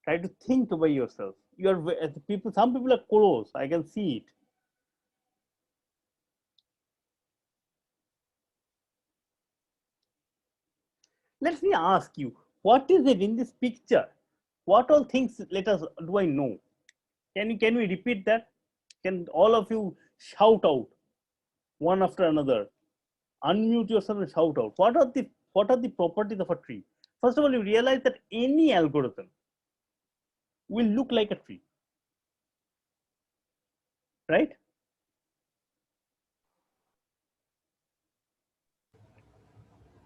[SPEAKER 1] Try to think by yourself. You are people. Some people are close. I can see it. Let me ask you, what is it in this picture? What all things do I know? Can we repeat that? Can all of you shout out one after another? Unmute yourself and shout out. What are the properties of a tree? First of all, you realize that any algorithm will look like a tree, right?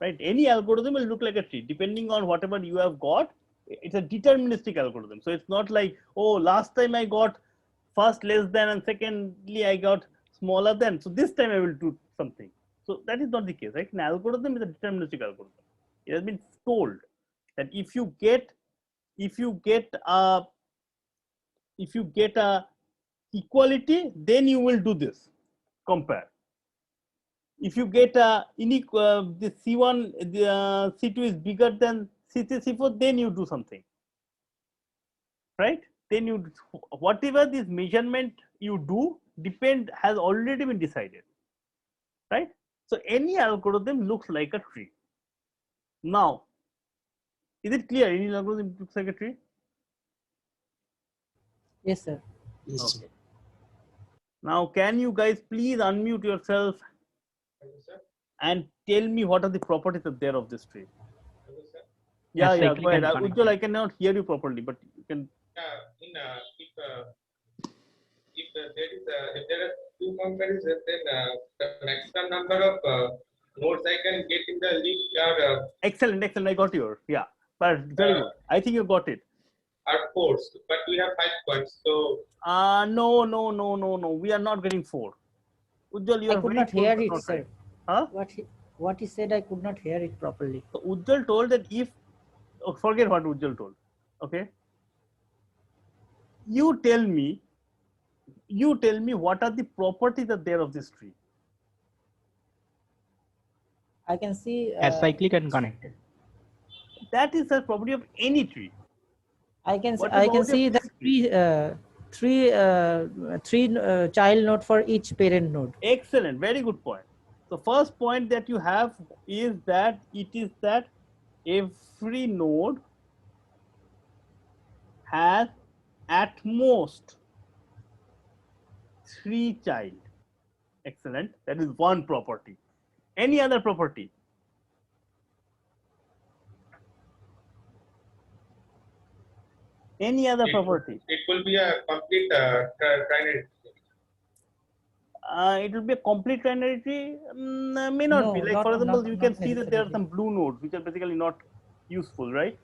[SPEAKER 1] Right? Any algorithm will look like a tree depending on whatever you have got. It's a deterministic algorithm. So it's not like, oh, last time I got first less than and secondly I got smaller than. So this time I will do something. So that is not the case, right? An algorithm is a deterministic algorithm. It has been told that if you get a equality, then you will do this. Compare. If you get the C1, the C2 is bigger than C3, C4, then you do something, right? Then you, whatever this measurement you do has already been decided, right? So any algorithm looks like a tree. Now, is it clear? Any algorithm looks like a tree?
[SPEAKER 3] Yes, sir.
[SPEAKER 8] Yes,
[SPEAKER 1] okay. Now, can you guys please unmute yourself and tell me what are the properties of this tree? Yeah, yeah, go ahead. Ujjwal, I cannot hear you properly, but you can.
[SPEAKER 12] If there are 2 comparisons, then the maximum number of nodes I can get in the list are
[SPEAKER 1] Excellent. I got yours. Yeah, but very good. I think you got it.
[SPEAKER 12] Are 4, but we have 5 points. So
[SPEAKER 1] no. We are not getting 4. Ujjwal, you
[SPEAKER 3] I
[SPEAKER 1] are
[SPEAKER 3] could
[SPEAKER 1] very
[SPEAKER 3] not hear it,
[SPEAKER 1] not
[SPEAKER 3] sir.
[SPEAKER 1] right. Huh?
[SPEAKER 3] What he said, I could not hear it properly.
[SPEAKER 1] So Ujjwal told that if, forget what Ujjwal told. Okay. You tell me what are the properties are there of this tree?
[SPEAKER 3] I can see
[SPEAKER 13] acyclic and connected.
[SPEAKER 1] That is the property of any tree.
[SPEAKER 3] I can see that three child node for each parent node.
[SPEAKER 1] Excellent, very good point. The first point that you have is that every node has at most 3 child. Excellent, that is one property. Any other property? Any other property?
[SPEAKER 12] It will be a complete trinary.
[SPEAKER 1] It will be a complete trinary tree. May not be. Like for example, you can see that there are some blue nodes which are basically not useful, right?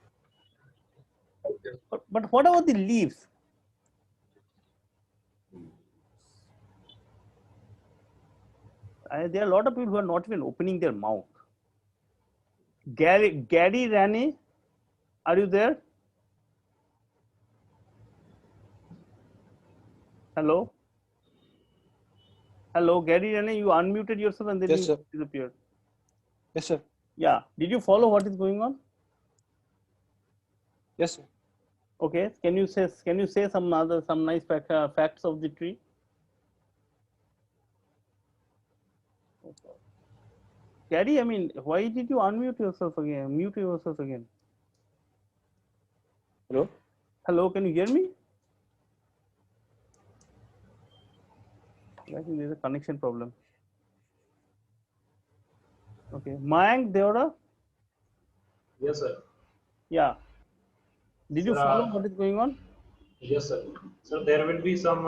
[SPEAKER 1] Okay. But what about the leaves? There are a lot of people who are not even opening their mouth. Gary Rane, are you there? Hello? Hello, Gary Rane, you unmuted yourself and then
[SPEAKER 13] Yes,
[SPEAKER 1] you
[SPEAKER 13] sir.
[SPEAKER 1] disappeared.
[SPEAKER 13] Yes, sir.
[SPEAKER 1] Yeah. Did you follow what is going on?
[SPEAKER 13] Yes, sir.
[SPEAKER 1] Okay. Can you say some nice facts of the tree? Gary, I mean, why did you unmute yourself again? Mute yourself again.
[SPEAKER 13] Hello?
[SPEAKER 1] Hello, can you hear me? I think there's a connection problem. Okay. Mayank Deora?
[SPEAKER 2] Yes, sir.
[SPEAKER 1] Yeah. Did you
[SPEAKER 2] Sir,
[SPEAKER 1] follow what is going on?
[SPEAKER 2] Yes, sir. So there will be some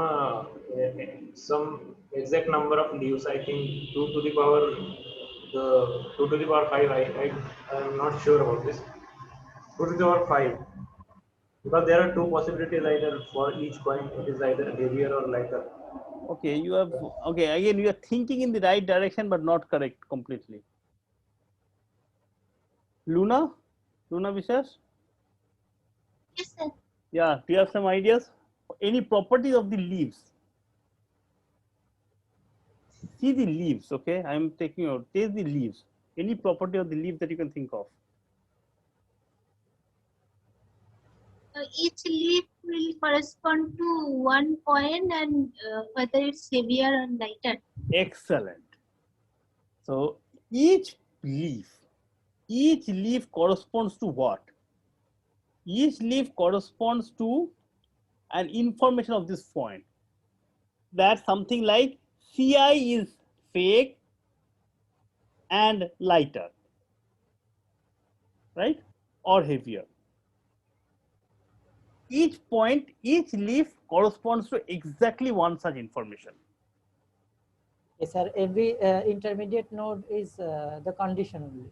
[SPEAKER 2] exact number of leaves. I think 2 to the power 5. I am not sure about this. 2 to the power 5. Because there are two possibilities either for each coin. It is either heavier or lighter.
[SPEAKER 1] Okay, again you are thinking in the right direction but not correct completely. Luna Vishas?
[SPEAKER 6] Yes, sir.
[SPEAKER 1] Yeah, do you have some ideas? Any properties of the leaves? See the leaves, okay? I am taking out, taste the leaves. Any property of the leaf that you can think of?
[SPEAKER 6] Each leaf will correspond to one coin and whether it's heavier or lighter.
[SPEAKER 1] Excellent. So each leaf corresponds to what? Each leaf corresponds to an information of this point. That something like Ci is fake and lighter, right? Or heavier. Each point, each leaf corresponds to exactly one such information.
[SPEAKER 3] Yes, sir. Every intermediate node is the condition only.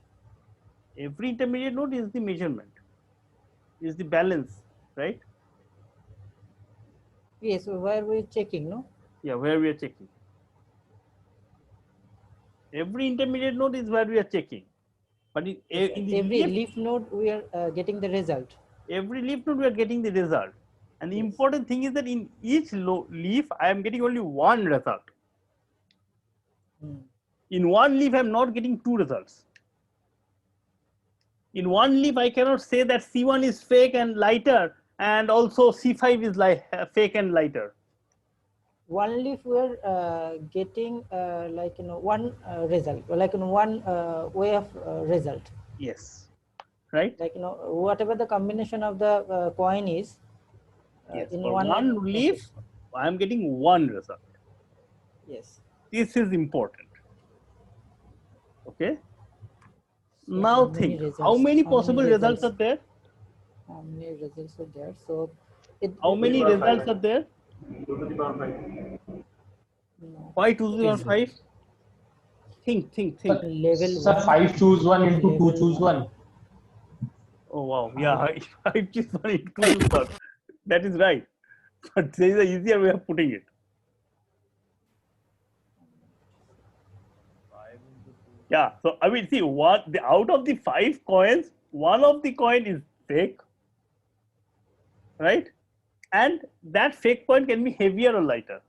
[SPEAKER 1] Every intermediate node is the measurement, is the balance, right?
[SPEAKER 3] Yes, so where we're checking, no?
[SPEAKER 1] Yeah, where we are checking. Every intermediate node is where we are checking. But in the
[SPEAKER 3] every leaf node, we are getting the result.
[SPEAKER 1] Every leaf node, we are getting the result. And the important thing is that in each leaf, I am getting only one result. In one leaf, I am not getting two results. In one leaf, I cannot say that C1 is fake and lighter, and also C5 is fake and lighter.
[SPEAKER 3] One leaf we're getting one result, like one way of result.
[SPEAKER 1] Yes, right.
[SPEAKER 3] Like whatever the combination of the coin is.
[SPEAKER 1] Yes,
[SPEAKER 3] in
[SPEAKER 1] for
[SPEAKER 3] one
[SPEAKER 1] leaf, I am getting one result.
[SPEAKER 3] Yes.
[SPEAKER 1] This is important. Okay. So now think, how many possible results are there?
[SPEAKER 3] How many results are there? So,
[SPEAKER 1] how many results are there?
[SPEAKER 2] 2 to the power 5.
[SPEAKER 1] Why 2 to the power 5? Think.
[SPEAKER 3] Level
[SPEAKER 12] Sir, 5 choose 1 into 2 choose 1.
[SPEAKER 1] Oh wow, yeah, 5 choose 1 into 2 choose 1. That is right. But there is an easier way of putting it. Yeah, so I mean, see, out of the 5 coins, one of the coin is fake, right? And that fake coin can be heavier or lighter.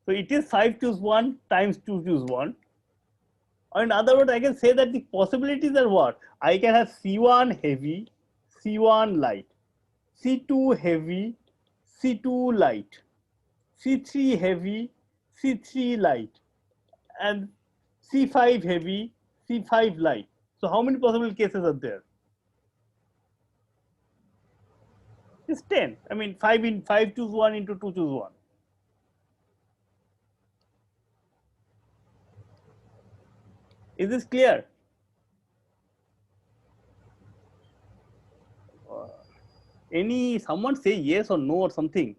[SPEAKER 1] So it is 5 choose 1 times 2 choose 1. Or in other words, I can say that the possibilities are what? I can have C1 heavy, C1 light, C2 heavy, C2 light, C3 heavy, C3 light, and C5 heavy, C5 light. So how many possible cases are there? It's 10. I mean, 5 choose 1 into 2 choose 1. Is this clear? Someone say yes or no or something?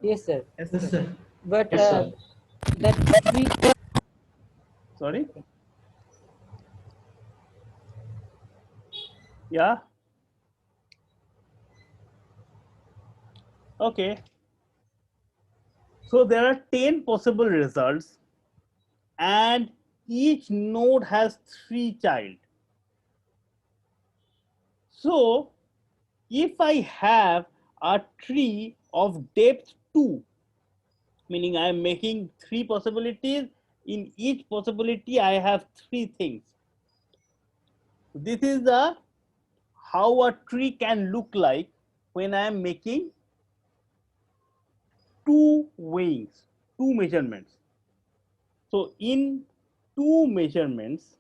[SPEAKER 3] Yes, sir.
[SPEAKER 7] Yes, sir.
[SPEAKER 3] But
[SPEAKER 12] Yes, sir.
[SPEAKER 3] that we.
[SPEAKER 1] Sorry? Yeah? Okay. So there are 10 possible results and each node has 3 child. So if I have a tree of depth 2, meaning I am making 3 possibilities, in each possibility I have 3 things. This is the how a tree can look like when I am making 2 weighings, 2 measurements. So in 2 measurements,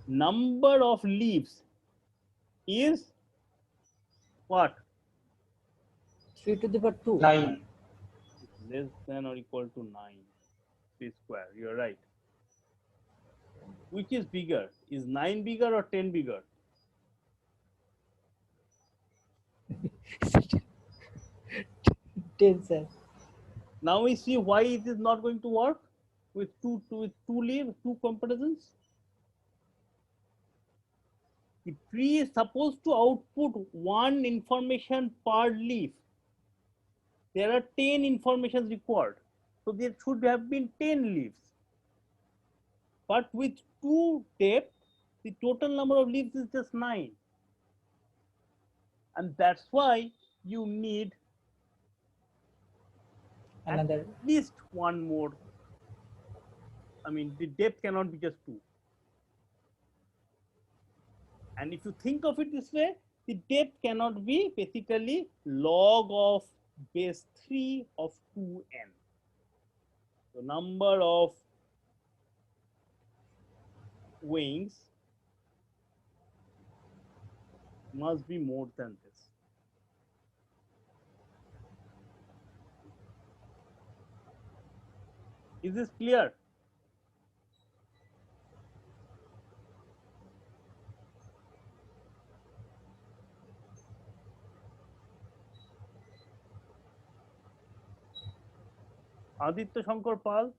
[SPEAKER 1] number of leaves is what?
[SPEAKER 3] 3 to the power 2.
[SPEAKER 2] 9.
[SPEAKER 1] Less than or equal to 9 3 square. You're right. Which is bigger? Is 9 bigger or 10 bigger?
[SPEAKER 3] 10, sir.
[SPEAKER 1] Now we see why it is not going to work with two leaves, 2 comparisons. The tree is supposed to output 1 information per leaf. There are 10 informations required. So there should have been 10 leaves. But with 2 depth, the total number of leaves is just 9. And that's why you need
[SPEAKER 3] Another
[SPEAKER 1] at least 1 more. I mean, the depth cannot be just 2. And if you think of it this way, the depth cannot be basically log of base 3 of 2n. So number of wings must be more than this. Is this clear? Aditya Shankar Pal,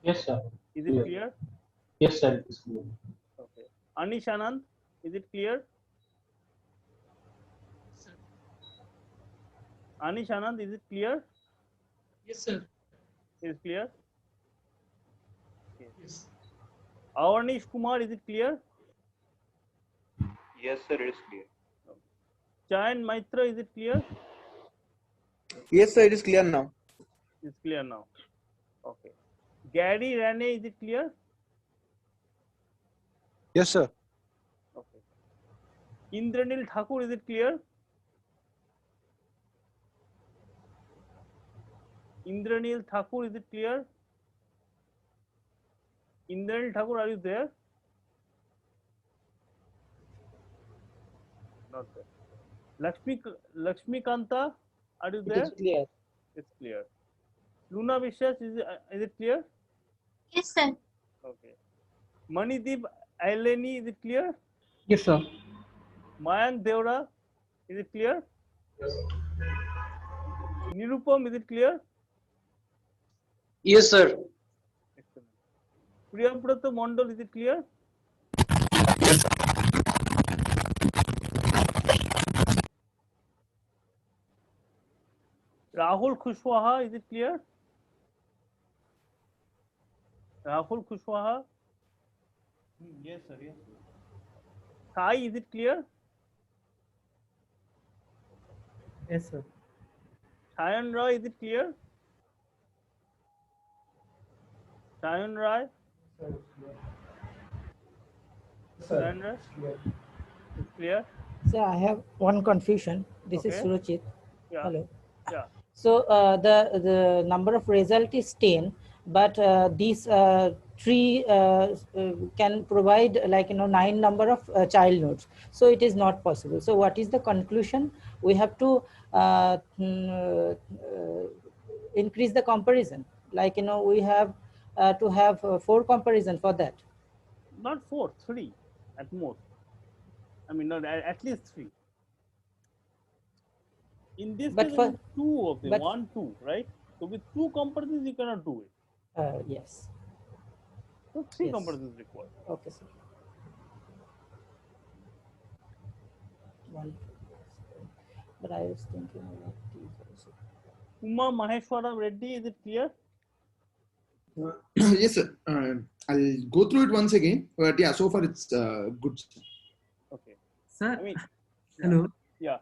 [SPEAKER 2] Yes, sir.
[SPEAKER 1] is it clear?
[SPEAKER 2] Yes, sir. It is clear.
[SPEAKER 1] Okay. Anish Anand, is it clear? Anish Anand, is it clear?
[SPEAKER 10] Yes, sir.
[SPEAKER 1] Is it clear?
[SPEAKER 10] Yes.
[SPEAKER 1] Awarnish Kumar, is it clear?
[SPEAKER 13] Yes, sir, it is clear.
[SPEAKER 1] Chayan Maitra, is it clear?
[SPEAKER 9] Yes, sir, it is clear now.
[SPEAKER 1] It's clear now. Okay. Gary Rane, is it clear?
[SPEAKER 9] Yes, sir.
[SPEAKER 1] Okay. Indranil Thakur, is it clear? Indranil Thakur, is it clear? Indranil Thakur, are you there? Not there. Lakshmi Kanta, are you there?
[SPEAKER 3] It is clear.
[SPEAKER 1] It's clear. Luna Vishwas, is it clear?
[SPEAKER 6] Yes, sir.
[SPEAKER 1] Okay. Manideep Aileni, is it clear?
[SPEAKER 7] Yes, sir.
[SPEAKER 1] Mayank Deora, is it clear?
[SPEAKER 12] Yes, sir.
[SPEAKER 1] Nirupam, is it clear?
[SPEAKER 13] Yes, sir.
[SPEAKER 1] Excellent. Priyabrata Mondal, is it clear? Rahul Kushwaha, is it clear? Rahul Kushwaha?
[SPEAKER 2] Yes, sir. Yes.
[SPEAKER 1] Sai, is it clear?
[SPEAKER 7] Yes, sir.
[SPEAKER 1] Sayan Roy, is it clear? Sayan Roy? Sayan Roy? It's clear?
[SPEAKER 3] So I have one confusion. This is
[SPEAKER 1] Okay.
[SPEAKER 3] Suruchit.
[SPEAKER 1] Yeah.
[SPEAKER 3] Hello.
[SPEAKER 1] Yeah.
[SPEAKER 3] So the number of result is 10, but these tree can provide 9 number of child nodes. So it is not possible. So what is the conclusion? We have to increase the comparison. We have to have 4 comparison for that.
[SPEAKER 1] Not 4, 3 at most. I mean, not at least 3. In this
[SPEAKER 3] But
[SPEAKER 1] case,
[SPEAKER 3] for-
[SPEAKER 1] only 2 of them,
[SPEAKER 3] but-
[SPEAKER 1] 1, 2, right? So with 2 comparisons, you cannot do it.
[SPEAKER 3] Yes.
[SPEAKER 1] So 3
[SPEAKER 3] Yes.
[SPEAKER 1] comparisons required.
[SPEAKER 3] Okay, sir. One. But I was thinking about these also.
[SPEAKER 1] Uma Maheshwara Reddy, is it clear?
[SPEAKER 13] Yes, sir. I'll go through it once again. But yeah, so far it's good.
[SPEAKER 1] Okay.
[SPEAKER 10] Sir,
[SPEAKER 1] I mean,
[SPEAKER 10] hello.
[SPEAKER 1] yeah.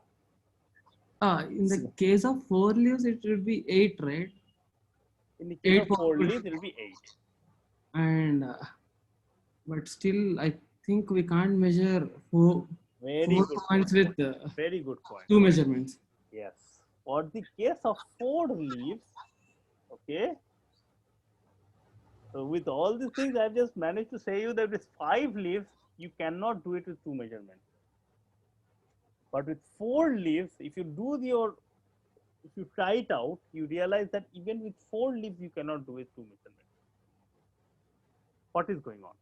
[SPEAKER 10] In the case of 4 leaves, it will be 8, right?
[SPEAKER 1] In the case of 4
[SPEAKER 10] possible.
[SPEAKER 1] leaves, it will be 8.
[SPEAKER 10] And but still, I think we can't measure four
[SPEAKER 1] Very
[SPEAKER 10] four
[SPEAKER 1] good
[SPEAKER 10] points
[SPEAKER 1] point.
[SPEAKER 10] with
[SPEAKER 1] Very good point.
[SPEAKER 10] 2 measurements.
[SPEAKER 1] Yes. For the case of 4 leaves, okay. So with all these things, I've just managed to say you that with 5 leaves, you cannot do it with 2 measurements. But with 4 leaves, if you try it out, you realize that even with 4 leaves, you cannot do it 2 measurements. What is going on?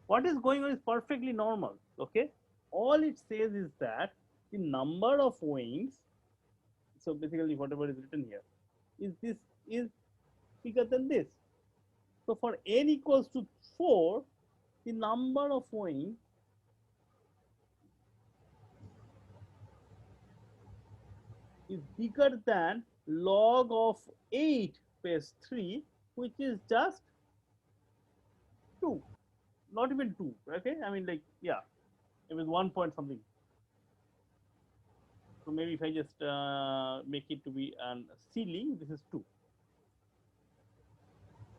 [SPEAKER 1] What is going on is perfectly normal. Okay. All it says is that the number of wings, so basically whatever is written here, is bigger than this. So for n equals to 4, the number of wings is bigger than log of 8 base 3, which is just 2, not even 2. Okay, I mean, like, yeah, it was 1 point something. So maybe if I just make it to be a ceiling, this is 2.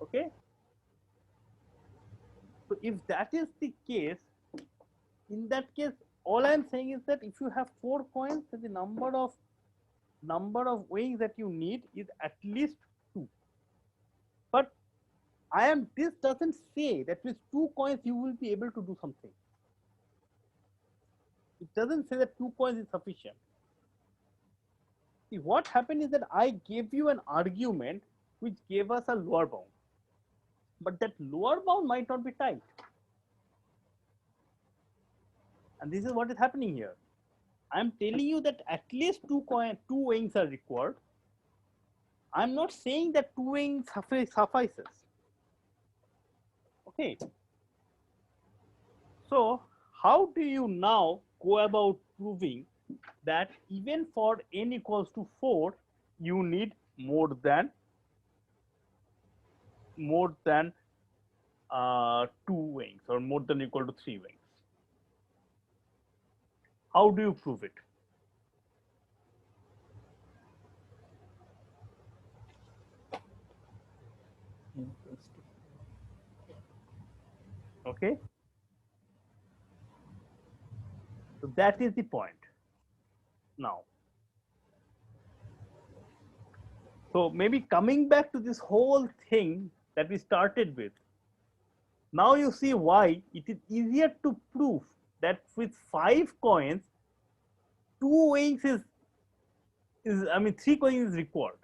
[SPEAKER 1] Okay. So if that is the case, in that case, all I'm saying is that if you have 4 coins, then the number of wings that you need is at least 2. But this doesn't say that with 2 coins you will be able to do something. It doesn't say that 2 coins is sufficient. See, what happened is that I gave you an argument which gave us a lower bound, but that lower bound might not be tight. And this is what is happening here. I'm telling you that at least 2 wings are required. I'm not saying that 2 wings suffices. Okay. So how do you now go about proving that even for n equals to 4, you need more than 2 wings, or more than or equal to 3 wings? How do you prove it? Okay. So that is the point. Now, so maybe coming back to this whole thing that we started with, now you see why it is easier to prove that with 5 coins, 2 wings is 3 coins is required.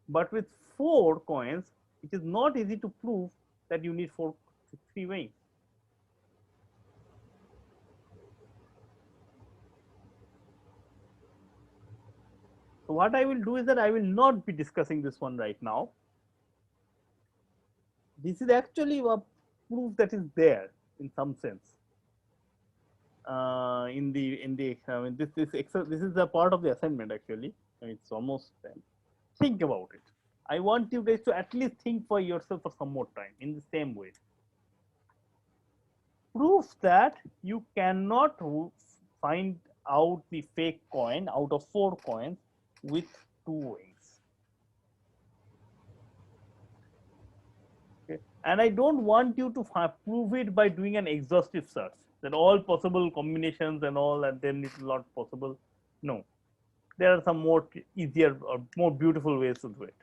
[SPEAKER 1] But with 4 coins, it is not easy to prove that you need 3 wings. So what I will do is that I will not be discussing this one right now. This is actually a proof that is there in some sense. This is a part of the assignment actually. It's almost done. Think about it. I want you guys to at least think for yourself for some more time in the same way. Proof that you cannot find out the fake coin out of 4 coins with 2 wings. Okay. And I don't want you to prove it by doing an exhaustive search, that all possible combinations and all, and then it's not possible. No, there are some more easier or more beautiful ways to do it.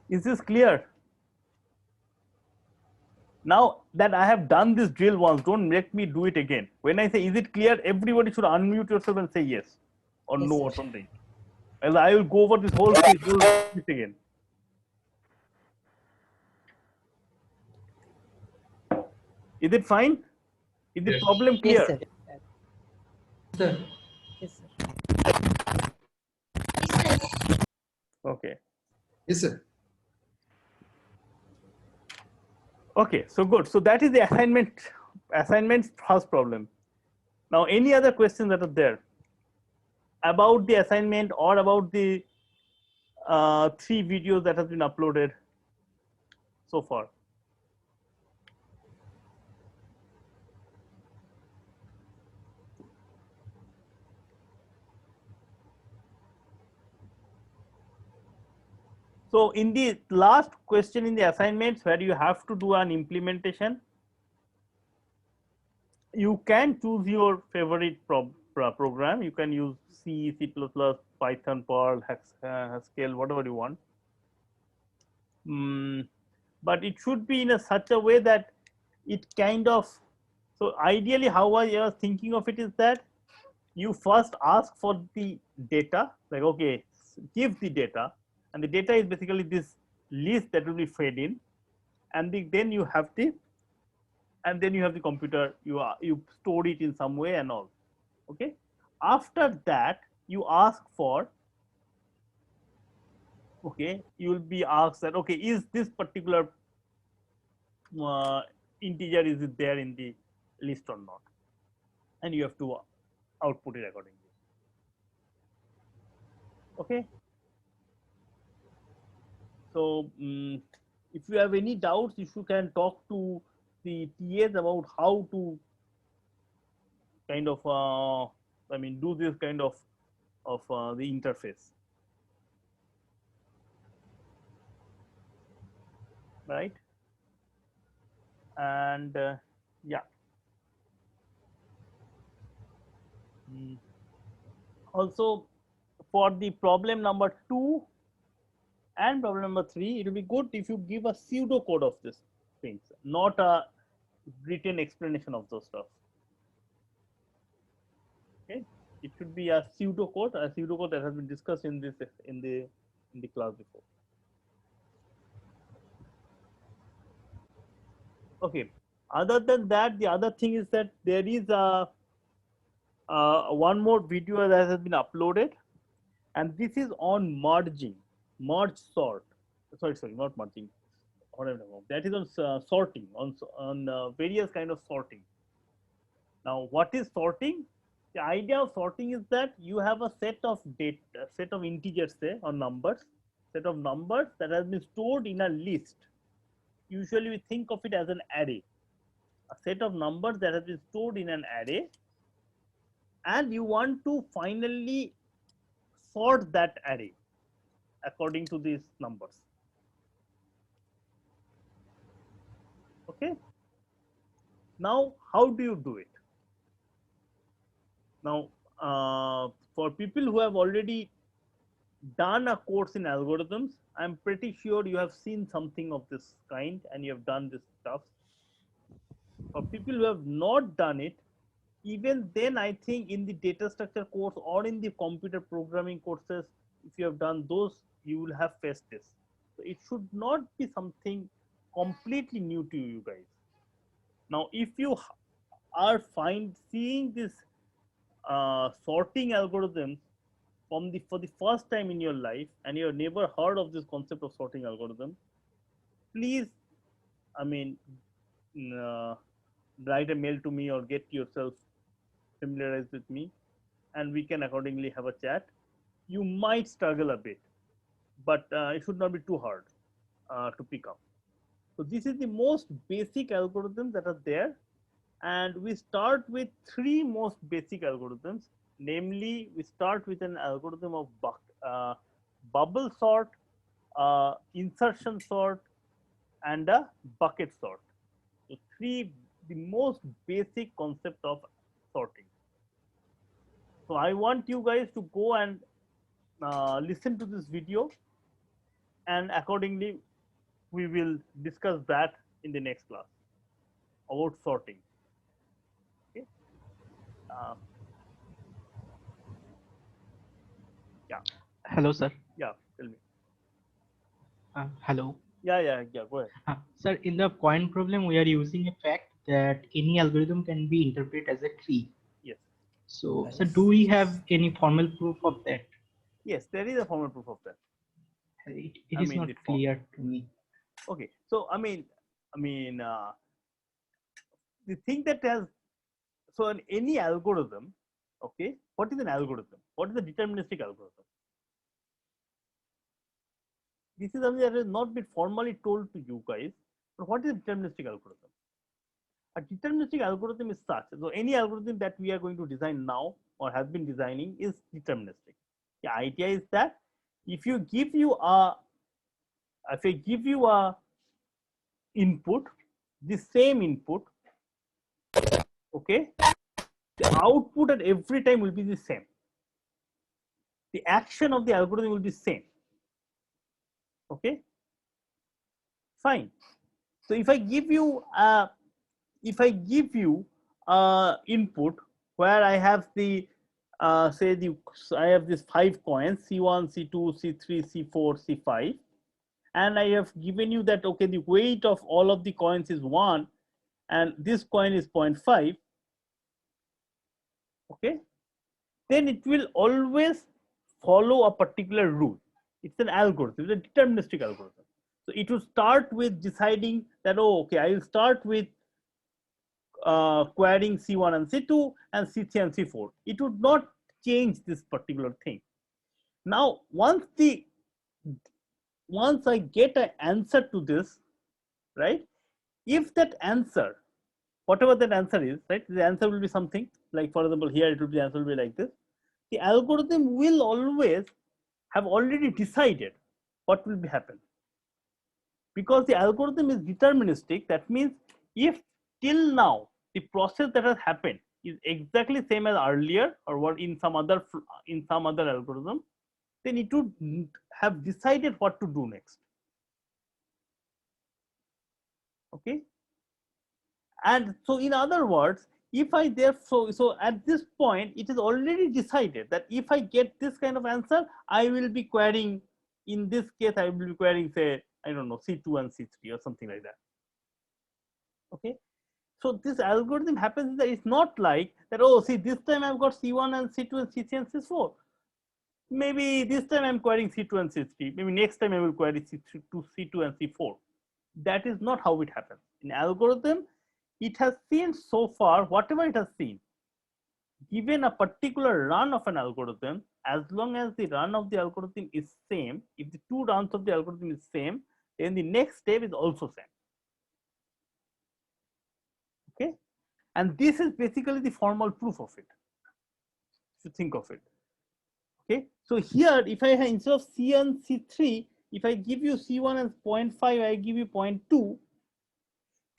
[SPEAKER 1] Is this clear? Now that I have done this drill once, don't make me do it again. When I say, is it clear? Everybody should unmute yourself and say yes or
[SPEAKER 3] Yes,
[SPEAKER 1] no
[SPEAKER 3] sir.
[SPEAKER 1] or something. Else I will go over this whole thing again. Is it fine? Is the problem clear?
[SPEAKER 3] Yes, sir.
[SPEAKER 10] Sir.
[SPEAKER 3] Yes, sir.
[SPEAKER 1] Okay.
[SPEAKER 13] Yes, sir.
[SPEAKER 1] Okay, so good. So that is the assignment's first problem. Now, any other questions that are there about the assignment or about the 3 videos that has been uploaded so far? So in the last question in the assignments where you have to do an implementation, you can choose your favorite program. You can use C, C++, Python, Perl, Haskell, whatever you want. But it should be in such a way that it kind of, so ideally how I was thinking of it is that you first ask for the data, like, okay, give the data, and the data is basically this list that will be fed in, and then you have the computer, you store it in some way and all. Okay, after that you ask for, okay, you will be asked that, okay, is this particular integer, is it there in the list or not, and you have to output it accordingly. Okay, so if you have any doubts, if you can talk to the TAs about how to kind of I mean do this kind of the interface, right? And yeah, also for the problem number 2 and problem number 3, it will be good if you give a pseudo code of this things, not a written explanation of those stuff. Okay, it should be a pseudo code that has been discussed in this in the class before. Okay, other than that, the other thing is that there is a one more video that has been uploaded, and this is on merge sort. Sorry, not merging. That is on sorting, on various kind of sorting. Now, what is sorting? The idea of sorting is that you have a set of integers, say, or numbers, set of numbers that has been stored in a list. Usually, we think of it as an array. A set of numbers that has been stored in an array, and you want to finally sort that array according to these numbers. Okay. Now, how do you do it? Now, for people who have already done a course in algorithms, I'm pretty sure you have seen something of this kind and you have done this stuff. For people who have not done it, even then, I think in the data structure course or in the computer programming courses, if you have done those, you will have faced this. So it should not be something completely new to you guys. Now, if you are seeing this sorting algorithms for the first time in your life, and you have never heard of this concept of sorting algorithm, please, I mean, write a mail to me or get yourself familiarized with me, and we can accordingly have a chat. You might struggle a bit, but it should not be too hard to pick up. So this is the most basic algorithms that are there, and we start with 3 most basic algorithms. Namely, we start with an algorithm of bubble sort, insertion sort, and a bucket sort. So 3, the most basic concept of sorting. So I want you guys to go and listen to this video, and accordingly we will discuss that in the next class about sorting. Okay. Yeah.
[SPEAKER 14] Hello, sir.
[SPEAKER 1] Yeah, tell me.
[SPEAKER 14] Hello.
[SPEAKER 1] Yeah, go ahead.
[SPEAKER 14] Sir, in the point problem, we are using a fact that any algorithm can be interpreted as a tree.
[SPEAKER 1] Yes.
[SPEAKER 14] So, sir, do we have any formal proof of that?
[SPEAKER 1] Yes, there is a formal proof of that.
[SPEAKER 14] It
[SPEAKER 1] I
[SPEAKER 14] is
[SPEAKER 1] mean,
[SPEAKER 14] not
[SPEAKER 1] the form.
[SPEAKER 14] clear to me.
[SPEAKER 1] Okay, so the thing that has, so in any algorithm, okay, what is an algorithm? What is a deterministic algorithm? This is something that has not been formally told to you guys, but what is a deterministic algorithm? A deterministic algorithm is such, so any algorithm that we are going to design now or have been designing is deterministic. The idea is that if I give you a input, the same input, okay, the output at every time will be the same. The action of the algorithm will be same. Okay, fine. So if I give you input where I have the I have these 5 coins, C1, C2, C3, C4, C5, and I have given you that, okay, the weight of all of the coins is 1 and this coin is 0.5, okay, then it will always follow a particular rule. It's an algorithm, it's a deterministic algorithm. So it will start with deciding that, oh, okay, I will start with querying C1 and C2 and C3 and C4. It would not change this particular thing. Now, once I get an answer to this, right? If that answer, whatever that answer is, right? The answer will be something like, for example, here it will be, the answer will be like this. The algorithm will always have already decided what will be happen. Because the algorithm is deterministic, that means if till now the process that has happened is exactly same as earlier or what in some other algorithm, then it would have decided what to do next. Okay, and so in other words, if I therefore, so at this point it is already decided that if I get this kind of answer, I will be querying, in this case I will be querying, say, I don't know, C2 and C3 or something like that. Okay, so this algorithm happens that it's not like that, oh, see, this time I've got C1 and C2 and C3 and C4. Maybe this time I'm querying C2 and C3. Maybe next time I will query C2 and C4. That is not how it happens. In algorithm, it has seen so far whatever it has seen. Given a particular run of an algorithm, as long as the run of the algorithm is same, if the 2 runs of the algorithm is same, then the next step is also same. Okay, and this is basically the formal proof of it, if you think of it. Okay, so here if I have, instead of C and C3, if I give you C1 as 0.5, I give you 0.2,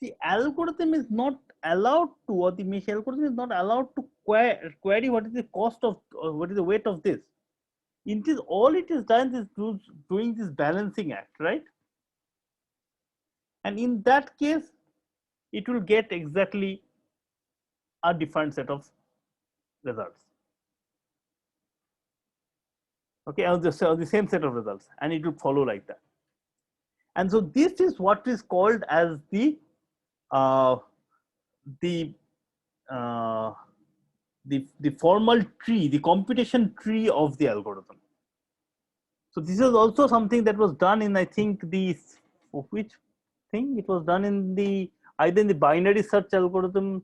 [SPEAKER 1] the algorithm is not allowed to, or the mesh algorithm is not allowed to query what is the cost of, or what is the weight of this. It is all it is done is doing this balancing act, right? And in that case, it will get exactly a different set of results. Okay, or the same set of results, and it will follow like that. And so this is what is called as the formal tree, the computation tree of the algorithm. So this is also something that was done in, I think, which thing it was done in the, either in the binary search algorithm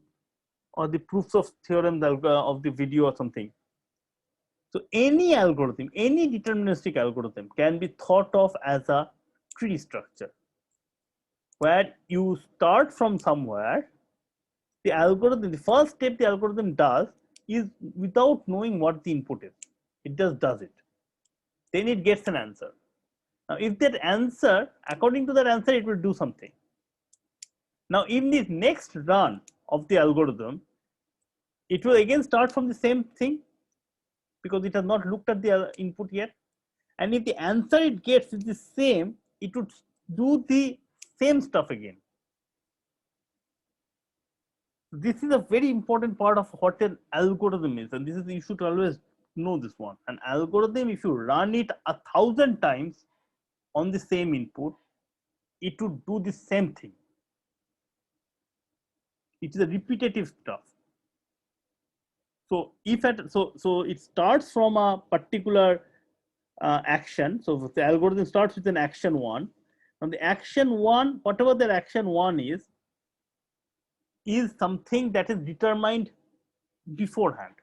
[SPEAKER 1] or the proofs of theorem of the video or something. So any algorithm, any deterministic algorithm can be thought of as a tree structure, where you start from somewhere. The algorithm, the first step the algorithm does is, without knowing what the input is, it just does it. Then it gets an answer. Now, if that answer, according to that answer, it will do something. Now, in the next run of the algorithm, it will again start from the same thing, because it has not looked at the input yet. And if the answer it gets is the same, it would do the same stuff again. This is a very important part of what an algorithm is, and this is, you should always know this one. An algorithm, if you run it 1,000 times on the same input, it would do the same thing. It is a repetitive stuff. So if so it starts from a particular action. So the algorithm starts with an action 1. Now the action 1, whatever that action 1 is something that is determined beforehand.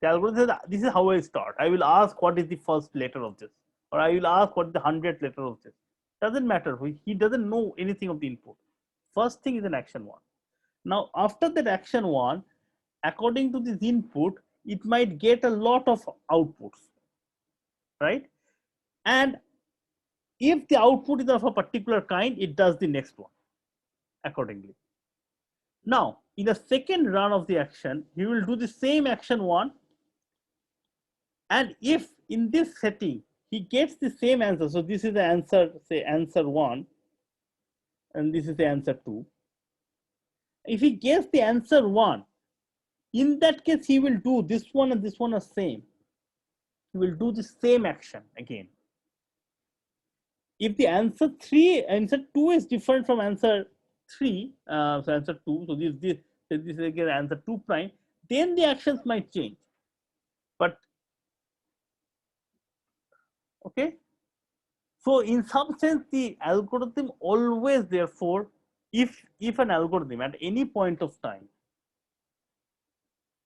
[SPEAKER 1] The algorithm says, this is how I start. I will ask what is the first letter of this, or I will ask what is the 100th letter of this. Doesn't matter. He doesn't know anything of the input. First thing is an action 1. Now after that action 1, according to this input, it might get a lot of outputs, right? And if the output is of a particular kind, it does the next one accordingly. Now, in the second run of the action, he will do the same action 1. And if in this setting, he gets the same answer, so this is the answer, say answer 1, and this is the answer 2. If he gets the answer 1, in that case, he will do this one and this one are same. He will do the same action again. If the answer 2 is different from answer 3, so answer 2, so this is again answer 2 prime, then the actions might change. But okay, so in some sense, the algorithm always, therefore, if an algorithm at any point of time,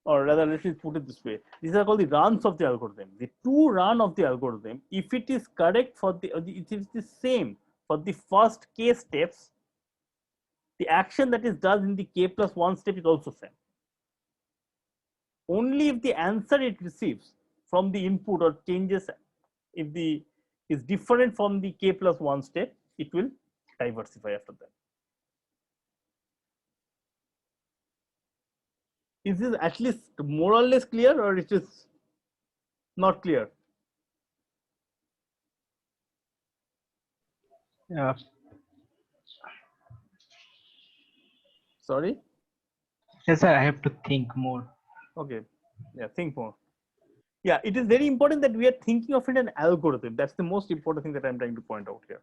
[SPEAKER 1] or rather, let me put it this way, these are called the runs of the algorithm. The 2 run of the algorithm, if it is correct for it is the same for the first k steps, the action that is done in the k+1 step is also same. Only if the answer it receives from the input or changes, if is different from the k+1 step, it will diversify after that. Is this at least more or less clear, or it is not clear?
[SPEAKER 14] Yeah.
[SPEAKER 1] Sorry?
[SPEAKER 14] Yes, sir, I have to think more.
[SPEAKER 1] Okay. Yeah, think more. Yeah, it is very important that we are thinking of it an algorithm. That's the most important thing that I'm trying to point out here.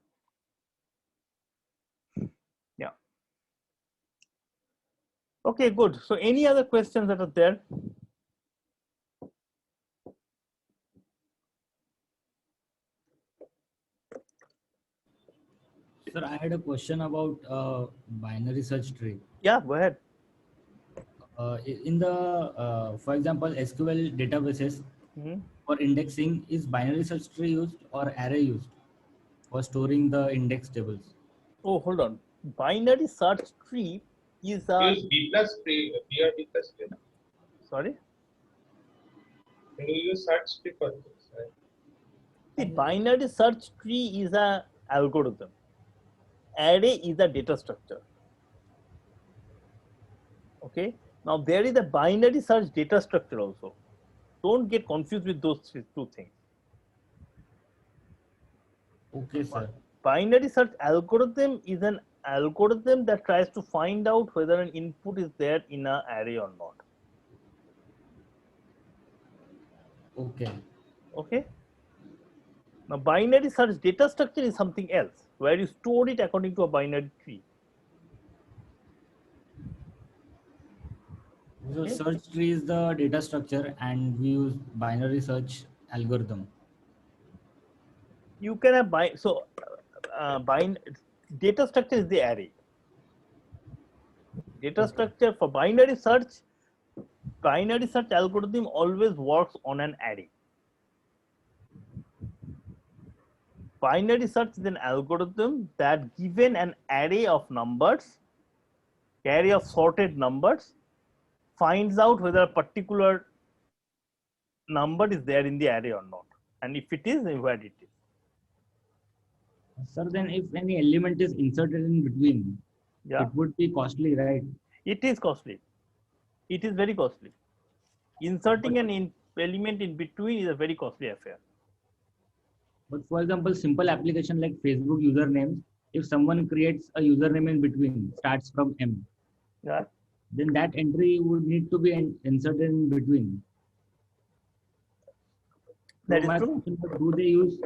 [SPEAKER 1] Yeah. Okay, good. So any other questions that are there?
[SPEAKER 4] Sir, I had a question about binary search tree.
[SPEAKER 1] Yeah, go ahead.
[SPEAKER 4] In the, for example, SQL databases, for indexing, is binary search tree used or array used for storing the index tables?
[SPEAKER 1] Oh, hold on. Binary search tree is a...
[SPEAKER 12] Use B plus tree, B or B plus tree.
[SPEAKER 1] Sorry?
[SPEAKER 12] Can you use search tree for this? Right?
[SPEAKER 1] The binary search tree is a algorithm. Array is a data structure. Okay. Now there is a binary search data structure also. Don't get confused with those two things.
[SPEAKER 4] Okay, sir.
[SPEAKER 1] Binary search algorithm is an algorithm that tries to find out whether an input is there in an array or not.
[SPEAKER 4] Okay.
[SPEAKER 1] Okay. Now binary search data structure is something else, where you store it according to a binary tree.
[SPEAKER 4] So search tree is the data structure and we use binary search algorithm.
[SPEAKER 1] You can have data structure is the array. Data structure for binary search algorithm always works on an array. Binary search is an algorithm that, given an array of numbers, array of sorted numbers, finds out whether a particular number is there in the array or not, and if it is, where it is.
[SPEAKER 4] Sir, then if any element is inserted in between,
[SPEAKER 1] yeah,
[SPEAKER 4] it would be costly, right?
[SPEAKER 1] It is costly. It is very costly. Inserting an element in between is a very costly affair.
[SPEAKER 4] But for example, simple application like Facebook usernames, if someone creates a username in between, starts from M,
[SPEAKER 1] yeah,
[SPEAKER 4] then that entry would need to be inserted in between.
[SPEAKER 1] That
[SPEAKER 4] so
[SPEAKER 1] is true.
[SPEAKER 4] Do they use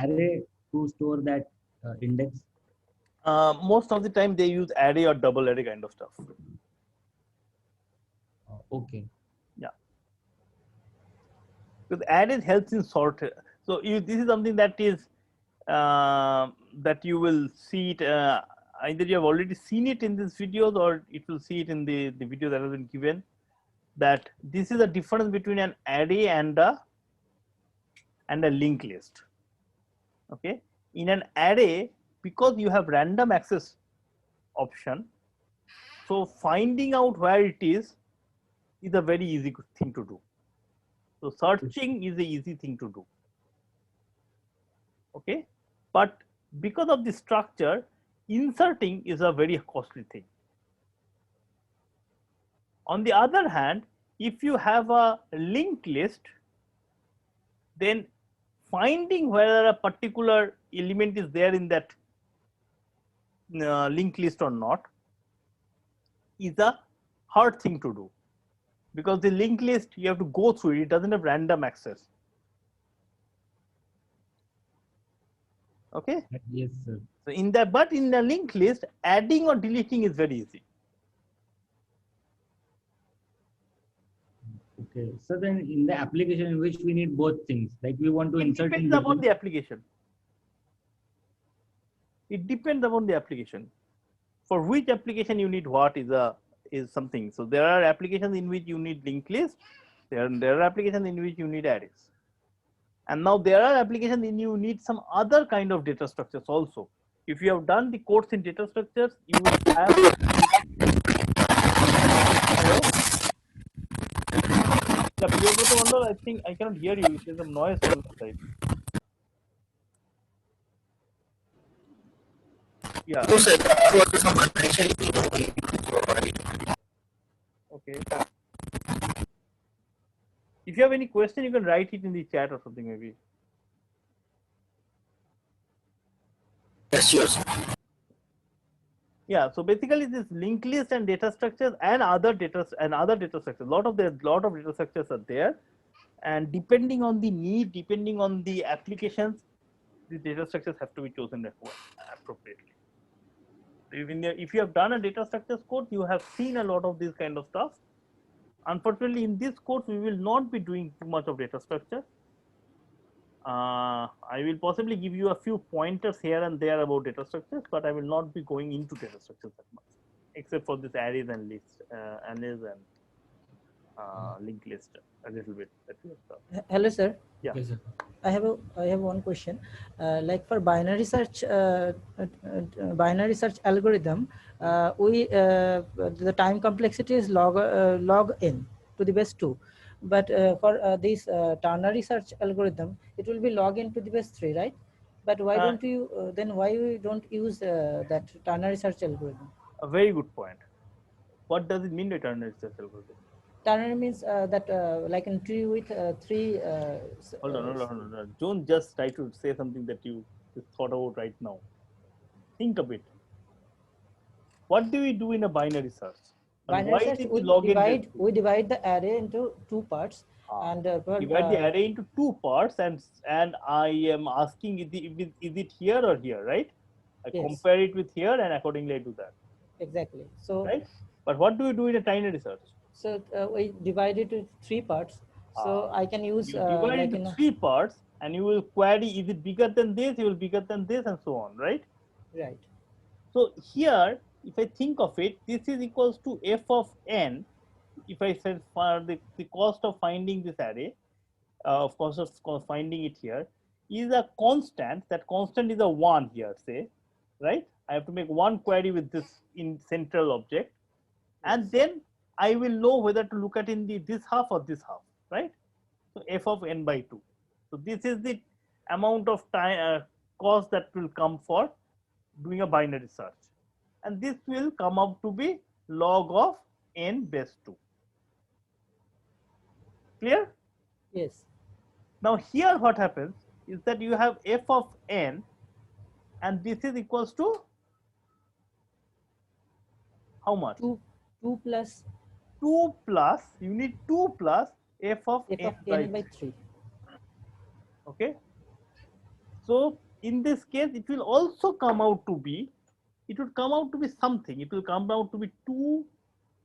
[SPEAKER 4] array to store that index?
[SPEAKER 1] Most of the time they use array or double array kind of stuff.
[SPEAKER 4] Okay.
[SPEAKER 1] Yeah. Because array helps in So this is something that is that you will see it either you have already seen it in these videos or it will see it in the video that has been given, that this is a difference between an array and a linked list. Okay, in an array, because you have random access option, so finding out where it is a very easy thing to do. So searching is the easy thing to do. Okay, but because of the structure, inserting is a very costly thing. On the other hand, if you have a linked list, then finding whether a particular element is there in that linked list or not is a hard thing to do, because the linked list you have to go through it, it doesn't have random access. Okay.
[SPEAKER 4] Yes, sir.
[SPEAKER 1] So in that, but in the linked list, adding or deleting is very easy.
[SPEAKER 4] Okay. So then in the application in which we need both things, like we want to insert.
[SPEAKER 1] It depends upon the application. It depends upon the application. For which application you need what is something. So there are applications in which you need linked list. There are applications in which you need arrays. And now there are applications in you need some other kind of data structures also. If you have done the course in data structures, you will have. Hello? I think I cannot hear you. There's some noise on the side. Yeah. Okay. If you have any question, you can write it in the chat or something maybe.
[SPEAKER 15] Yes.
[SPEAKER 1] Yeah. So basically, this linked list and data structures and other data structures. lot of data structures are there, and depending on the need, depending on the applications, the data structures have to be chosen appropriately. If you have done a data structures course, you have seen a lot of this kind of stuff. Unfortunately, in this course, we will not be doing too much of data structure. I will possibly give you a few pointers here and there about data structures, but I will not be going into data structures that much, except for this arrays and lists, arrays and linked list a little bit. That we have done.
[SPEAKER 3] Hello, sir.
[SPEAKER 1] Yeah.
[SPEAKER 4] Yes, sir.
[SPEAKER 3] I have one question. Like for binary search algorithm, the time complexity is log n to the base 2, but for this ternary search algorithm, it will be log n to the base 3, right? But why don't you then why we don't use that ternary search algorithm?
[SPEAKER 1] A very good point. What does it mean by ternary search algorithm?
[SPEAKER 3] Ternary means that like in tree with three.
[SPEAKER 1] Hold on. Don't just try to say something that you just thought about right now. Think of it. What do we do in a binary search?
[SPEAKER 3] Binary search, we divide the array into two parts. And
[SPEAKER 1] divide the array into two parts, and I am asking is it here or here, right? I compare it with here, and accordingly I do that.
[SPEAKER 3] Exactly. So
[SPEAKER 1] right. But what do we do in a ternary search?
[SPEAKER 3] So we divide it into three parts. So I can use
[SPEAKER 1] you divide
[SPEAKER 3] like
[SPEAKER 1] into three parts, and you will query is it bigger than this, you will bigger than this, and so on, right?
[SPEAKER 3] Right.
[SPEAKER 1] So here, if I think of it, this is equals to f of n. If I said for the cost of finding this array, of course of finding it here, is a constant. That constant is a 1 here, say, right? I have to make one query with this in central object, and then I will know whether to look at in this half or this half, right? So f of n by 2. So this is the amount of time cost that will come for doing a binary search, and this will come up to be log of n base 2. Clear?
[SPEAKER 3] Yes.
[SPEAKER 1] Now here what happens is that you have f of n, and this is equals to how much?
[SPEAKER 3] 2 plus.
[SPEAKER 1] 2 plus, you need 2 plus f of n by
[SPEAKER 3] 3.
[SPEAKER 1] Okay. So in this case, it will also come out to be, something. It will come out to be 2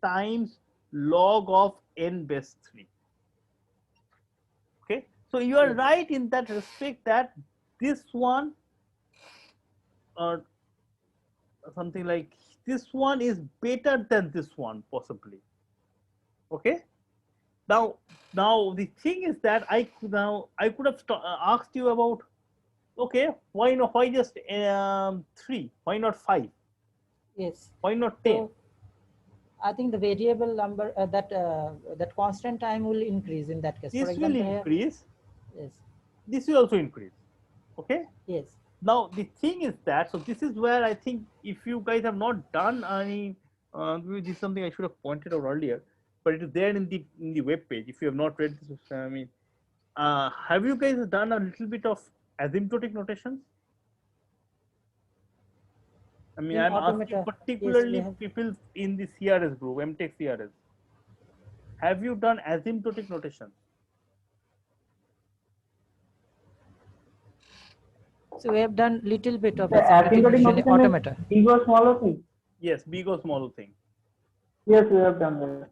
[SPEAKER 1] times log of n base 3. Okay. So you are right in that respect that this one or something like this one is better than this one possibly. Okay. Now the thing is that I could have asked you about, okay, why not, why just 3, why not 5,
[SPEAKER 3] Yes.
[SPEAKER 1] why not 10?
[SPEAKER 3] So I think the variable number that constant time will increase in that case.
[SPEAKER 1] This
[SPEAKER 3] For example,
[SPEAKER 1] will increase.
[SPEAKER 3] Yes.
[SPEAKER 1] This will also increase. Okay.
[SPEAKER 3] Yes.
[SPEAKER 1] Now the thing is that, so this is where I think if you guys have not done any, this is something I should have pointed out earlier, but it is there in the web page. If you have not read this, I mean, have you guys done a little bit of asymptotic notations? I mean,
[SPEAKER 3] In
[SPEAKER 1] I'm asking
[SPEAKER 3] Automata,
[SPEAKER 1] particularly
[SPEAKER 3] yes, we have.
[SPEAKER 1] people in the CRS group, MTech CRS. Have you done asymptotic notation?
[SPEAKER 3] So we have done little bit of
[SPEAKER 15] The asymptotic
[SPEAKER 3] notation in
[SPEAKER 15] notation
[SPEAKER 3] Automata.
[SPEAKER 15] is big or smaller thing?
[SPEAKER 1] Yes, big or small thing.
[SPEAKER 15] Yes, we have done that.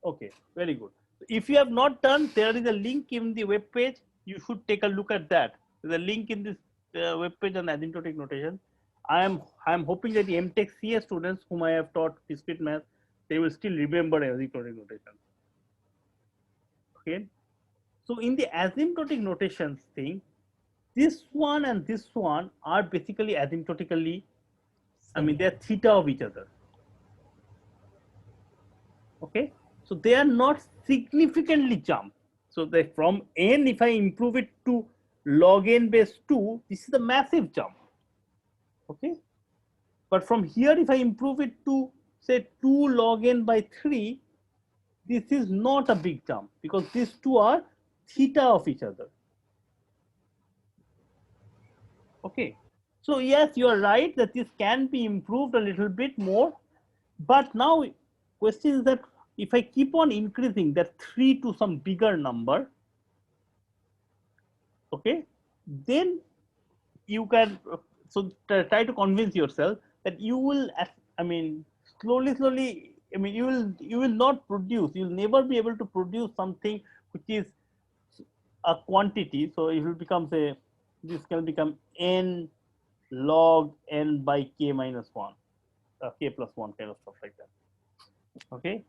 [SPEAKER 1] Okay, very good. If you have not done, there is a link in the web page. You should take a look at that. There's a link in this web page on asymptotic notation. I am hoping that the MTech CS students whom I have taught discrete math, they will still remember asymptotic notation. Okay. So in the asymptotic notations thing, this one and this one are basically asymptotically, I mean, they're theta of each other. Okay. So they are not significantly jump. So that from n, if I improve it to log n base 2, this is a massive jump. Okay. But from here, if I improve it to say 2 log n by 3, this is not a big jump because these two are theta of each other. Okay. So yes, you are right that this can be improved a little bit more. But now question is that if I keep on increasing that 3 to some bigger number, okay, then you can, so try to convince yourself that you will, I mean, slowly, I mean, you will not produce, you will never be able to produce something which is a quantity. So it will become, say, this can become n log n by k minus 1, k plus 1 kind of stuff like that. Okay.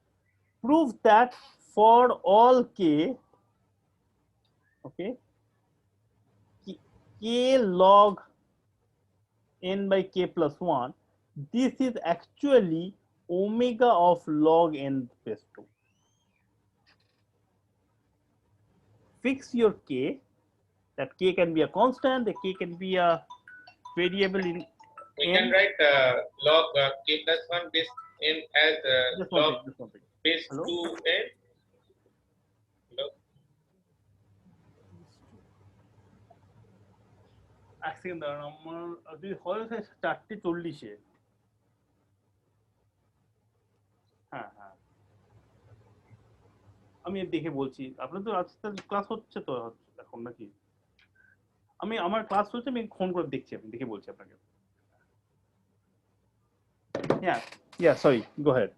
[SPEAKER 1] Prove that for all k, okay, k log n by k plus 1, this is actually omega of log n base 2. Fix your k, that k can be a constant, the k can be a variable in
[SPEAKER 12] We
[SPEAKER 1] n.
[SPEAKER 12] can write log k plus 1 base n as log base 2 n.
[SPEAKER 1] এক second দাঁড়ান, আমার যদি হয় 4:40 হ্যাঁ হ্যাঁ আমি দেখে বলছি। আপনার তো আজকে ক্লাস হচ্ছে তো এখন নাকি? আমি আমার ক্লাস হচ্ছে, আমি ফোন করে দেখছি, আমি দেখে বলছি আপনাকে। Yeah, sorry, go ahead.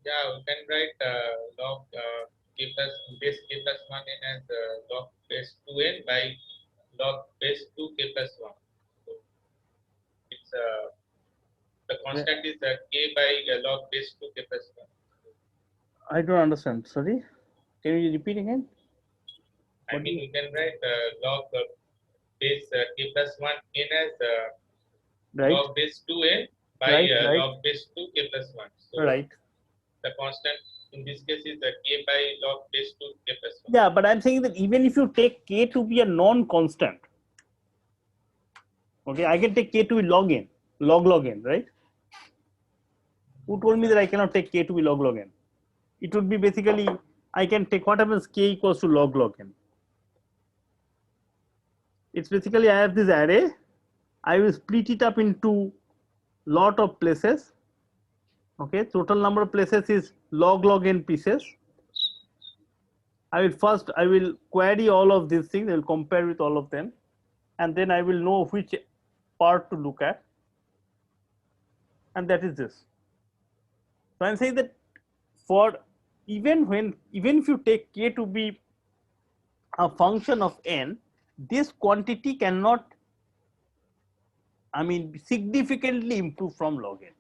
[SPEAKER 12] Yeah, we can write log k plus base k plus 1 n as log base 2n by log base 2 k plus 1. So it's the constant is k by log base 2 k plus 1.
[SPEAKER 1] I don't understand, sorry, can you repeat again?
[SPEAKER 12] I mean, you can write log base k plus 1 n as
[SPEAKER 1] Right.
[SPEAKER 12] log base 2n by
[SPEAKER 1] Right.
[SPEAKER 12] log base 2 k plus 1. So
[SPEAKER 1] Right.
[SPEAKER 12] the constant in this case is the k by log base 2 k plus 1.
[SPEAKER 1] Yeah, but I'm saying that even if you take k to be a non-constant, okay, I can take k to be log n, log n, right? Who told me that I cannot take k to be log n? It would be basically, I can take what happens k equals to log n. It's basically, I have this array, I will split it up into lot of places. Okay, total number of places is log n pieces. I will query all of these things, I will compare with all of them, and then I will know which part to look at, and that is this. So I'm saying that for even if you take k to be a function of n, this quantity cannot, I mean, significantly improve from log n.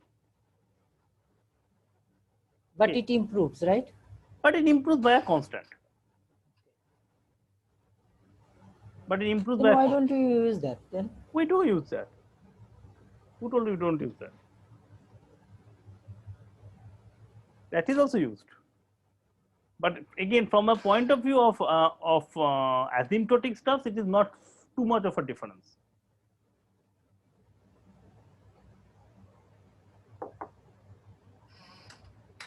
[SPEAKER 3] But it improves, right?
[SPEAKER 1] But it improves by a constant. But it improves
[SPEAKER 3] Then
[SPEAKER 1] by
[SPEAKER 3] why
[SPEAKER 1] a
[SPEAKER 3] don't you use that then?
[SPEAKER 1] We do use that. Who told you we don't use that? That is also used. But again, from a point of view of asymptotic stuff, it is not too much of a difference.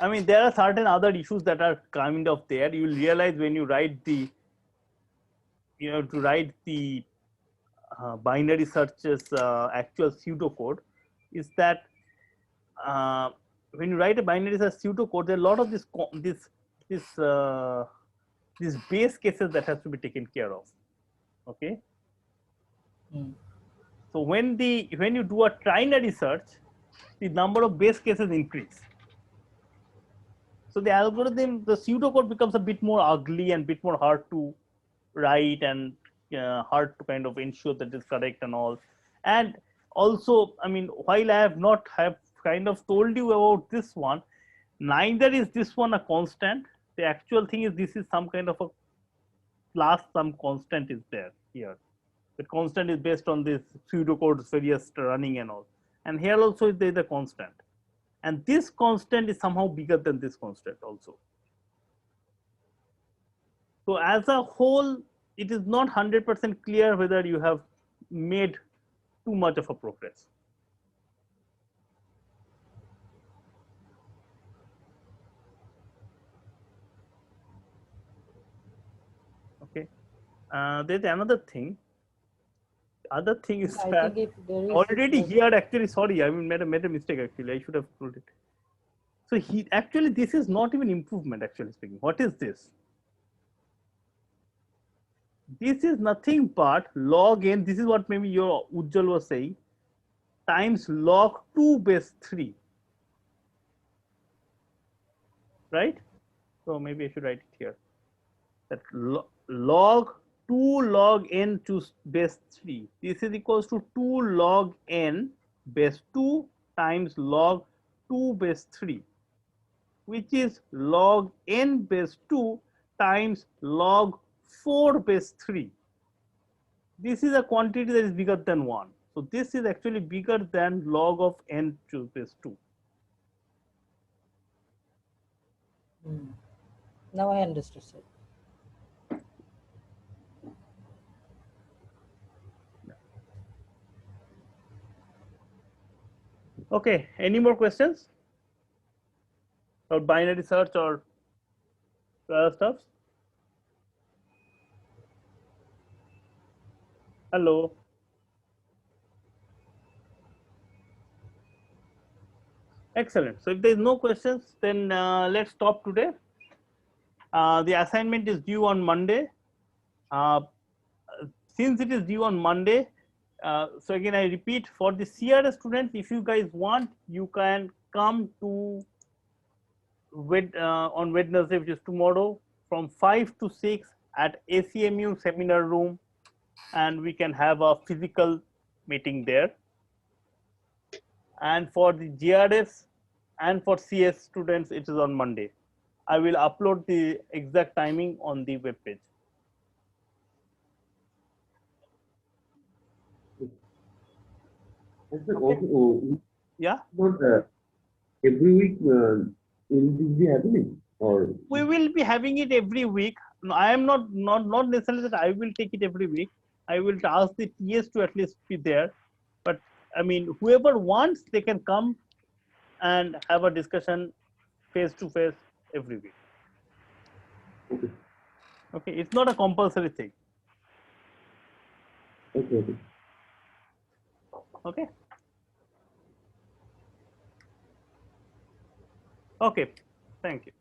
[SPEAKER 1] I mean, there are certain other issues that are kind of there. You will realize when you write the, you have to write the binary searches actual pseudocode, is that when you write a binary search pseudocode, there are a lot of these base cases that has to be taken care of. Okay. So when you do a trinary search, the number of base cases increase. So the algorithm, the pseudocode becomes a bit more ugly and bit more hard to write and hard to kind of ensure that it's correct and all. And also, I mean, while I have kind of told you about this one, neither is this one a constant. The actual thing is this is some kind of a plus some constant is there here. The constant is based on this pseudocode's various running and all. And here also there is a constant. And this constant is somehow bigger than this constant also. So as a whole, it is not 100% clear whether you have made too much of a progress. Okay. There's another thing. Other thing is
[SPEAKER 3] I
[SPEAKER 1] that
[SPEAKER 3] think if there is
[SPEAKER 1] already here actually, sorry, I made a mistake actually. I should have told it. So actually this is not even improvement actually speaking. What is this? This is nothing but log n. This is what maybe your Ujjwal was saying, times log 2 base 3. Right? So maybe I should write it here. That log 2 log n to base 3. This is equals to 2 log n base 2 times log 2 base 3, which is log n base 2 times log 4 base 3. This is a quantity that is bigger than 1. So this is actually bigger than log of n to base 2.
[SPEAKER 3] Now I understood, sir.
[SPEAKER 1] Okay, any more questions about binary search or other stuff? Hello. Excellent. So if there is no questions, then let's stop today. The assignment is due on Monday. Since it is due on Monday, so again I repeat, for the CRS students, if you guys want, you can come to on Wednesday, which is tomorrow, from 5 to 6 at ACMU seminar room, and we can have a physical meeting there. And for the GRS and for CS students, it is on Monday. I will upload the exact timing on the web page.
[SPEAKER 8] Okay.
[SPEAKER 1] Yeah.
[SPEAKER 8] Not every week will this be happening, or
[SPEAKER 1] we will be having it every week. I am not necessarily that I will take it every week. I will ask the TS to at least be there. But I mean, whoever wants, they can come and have a discussion face to face every week.
[SPEAKER 8] Okay.
[SPEAKER 1] Okay, it's not a compulsory thing.
[SPEAKER 8] Okay.
[SPEAKER 1] Okay. Okay. Thank you.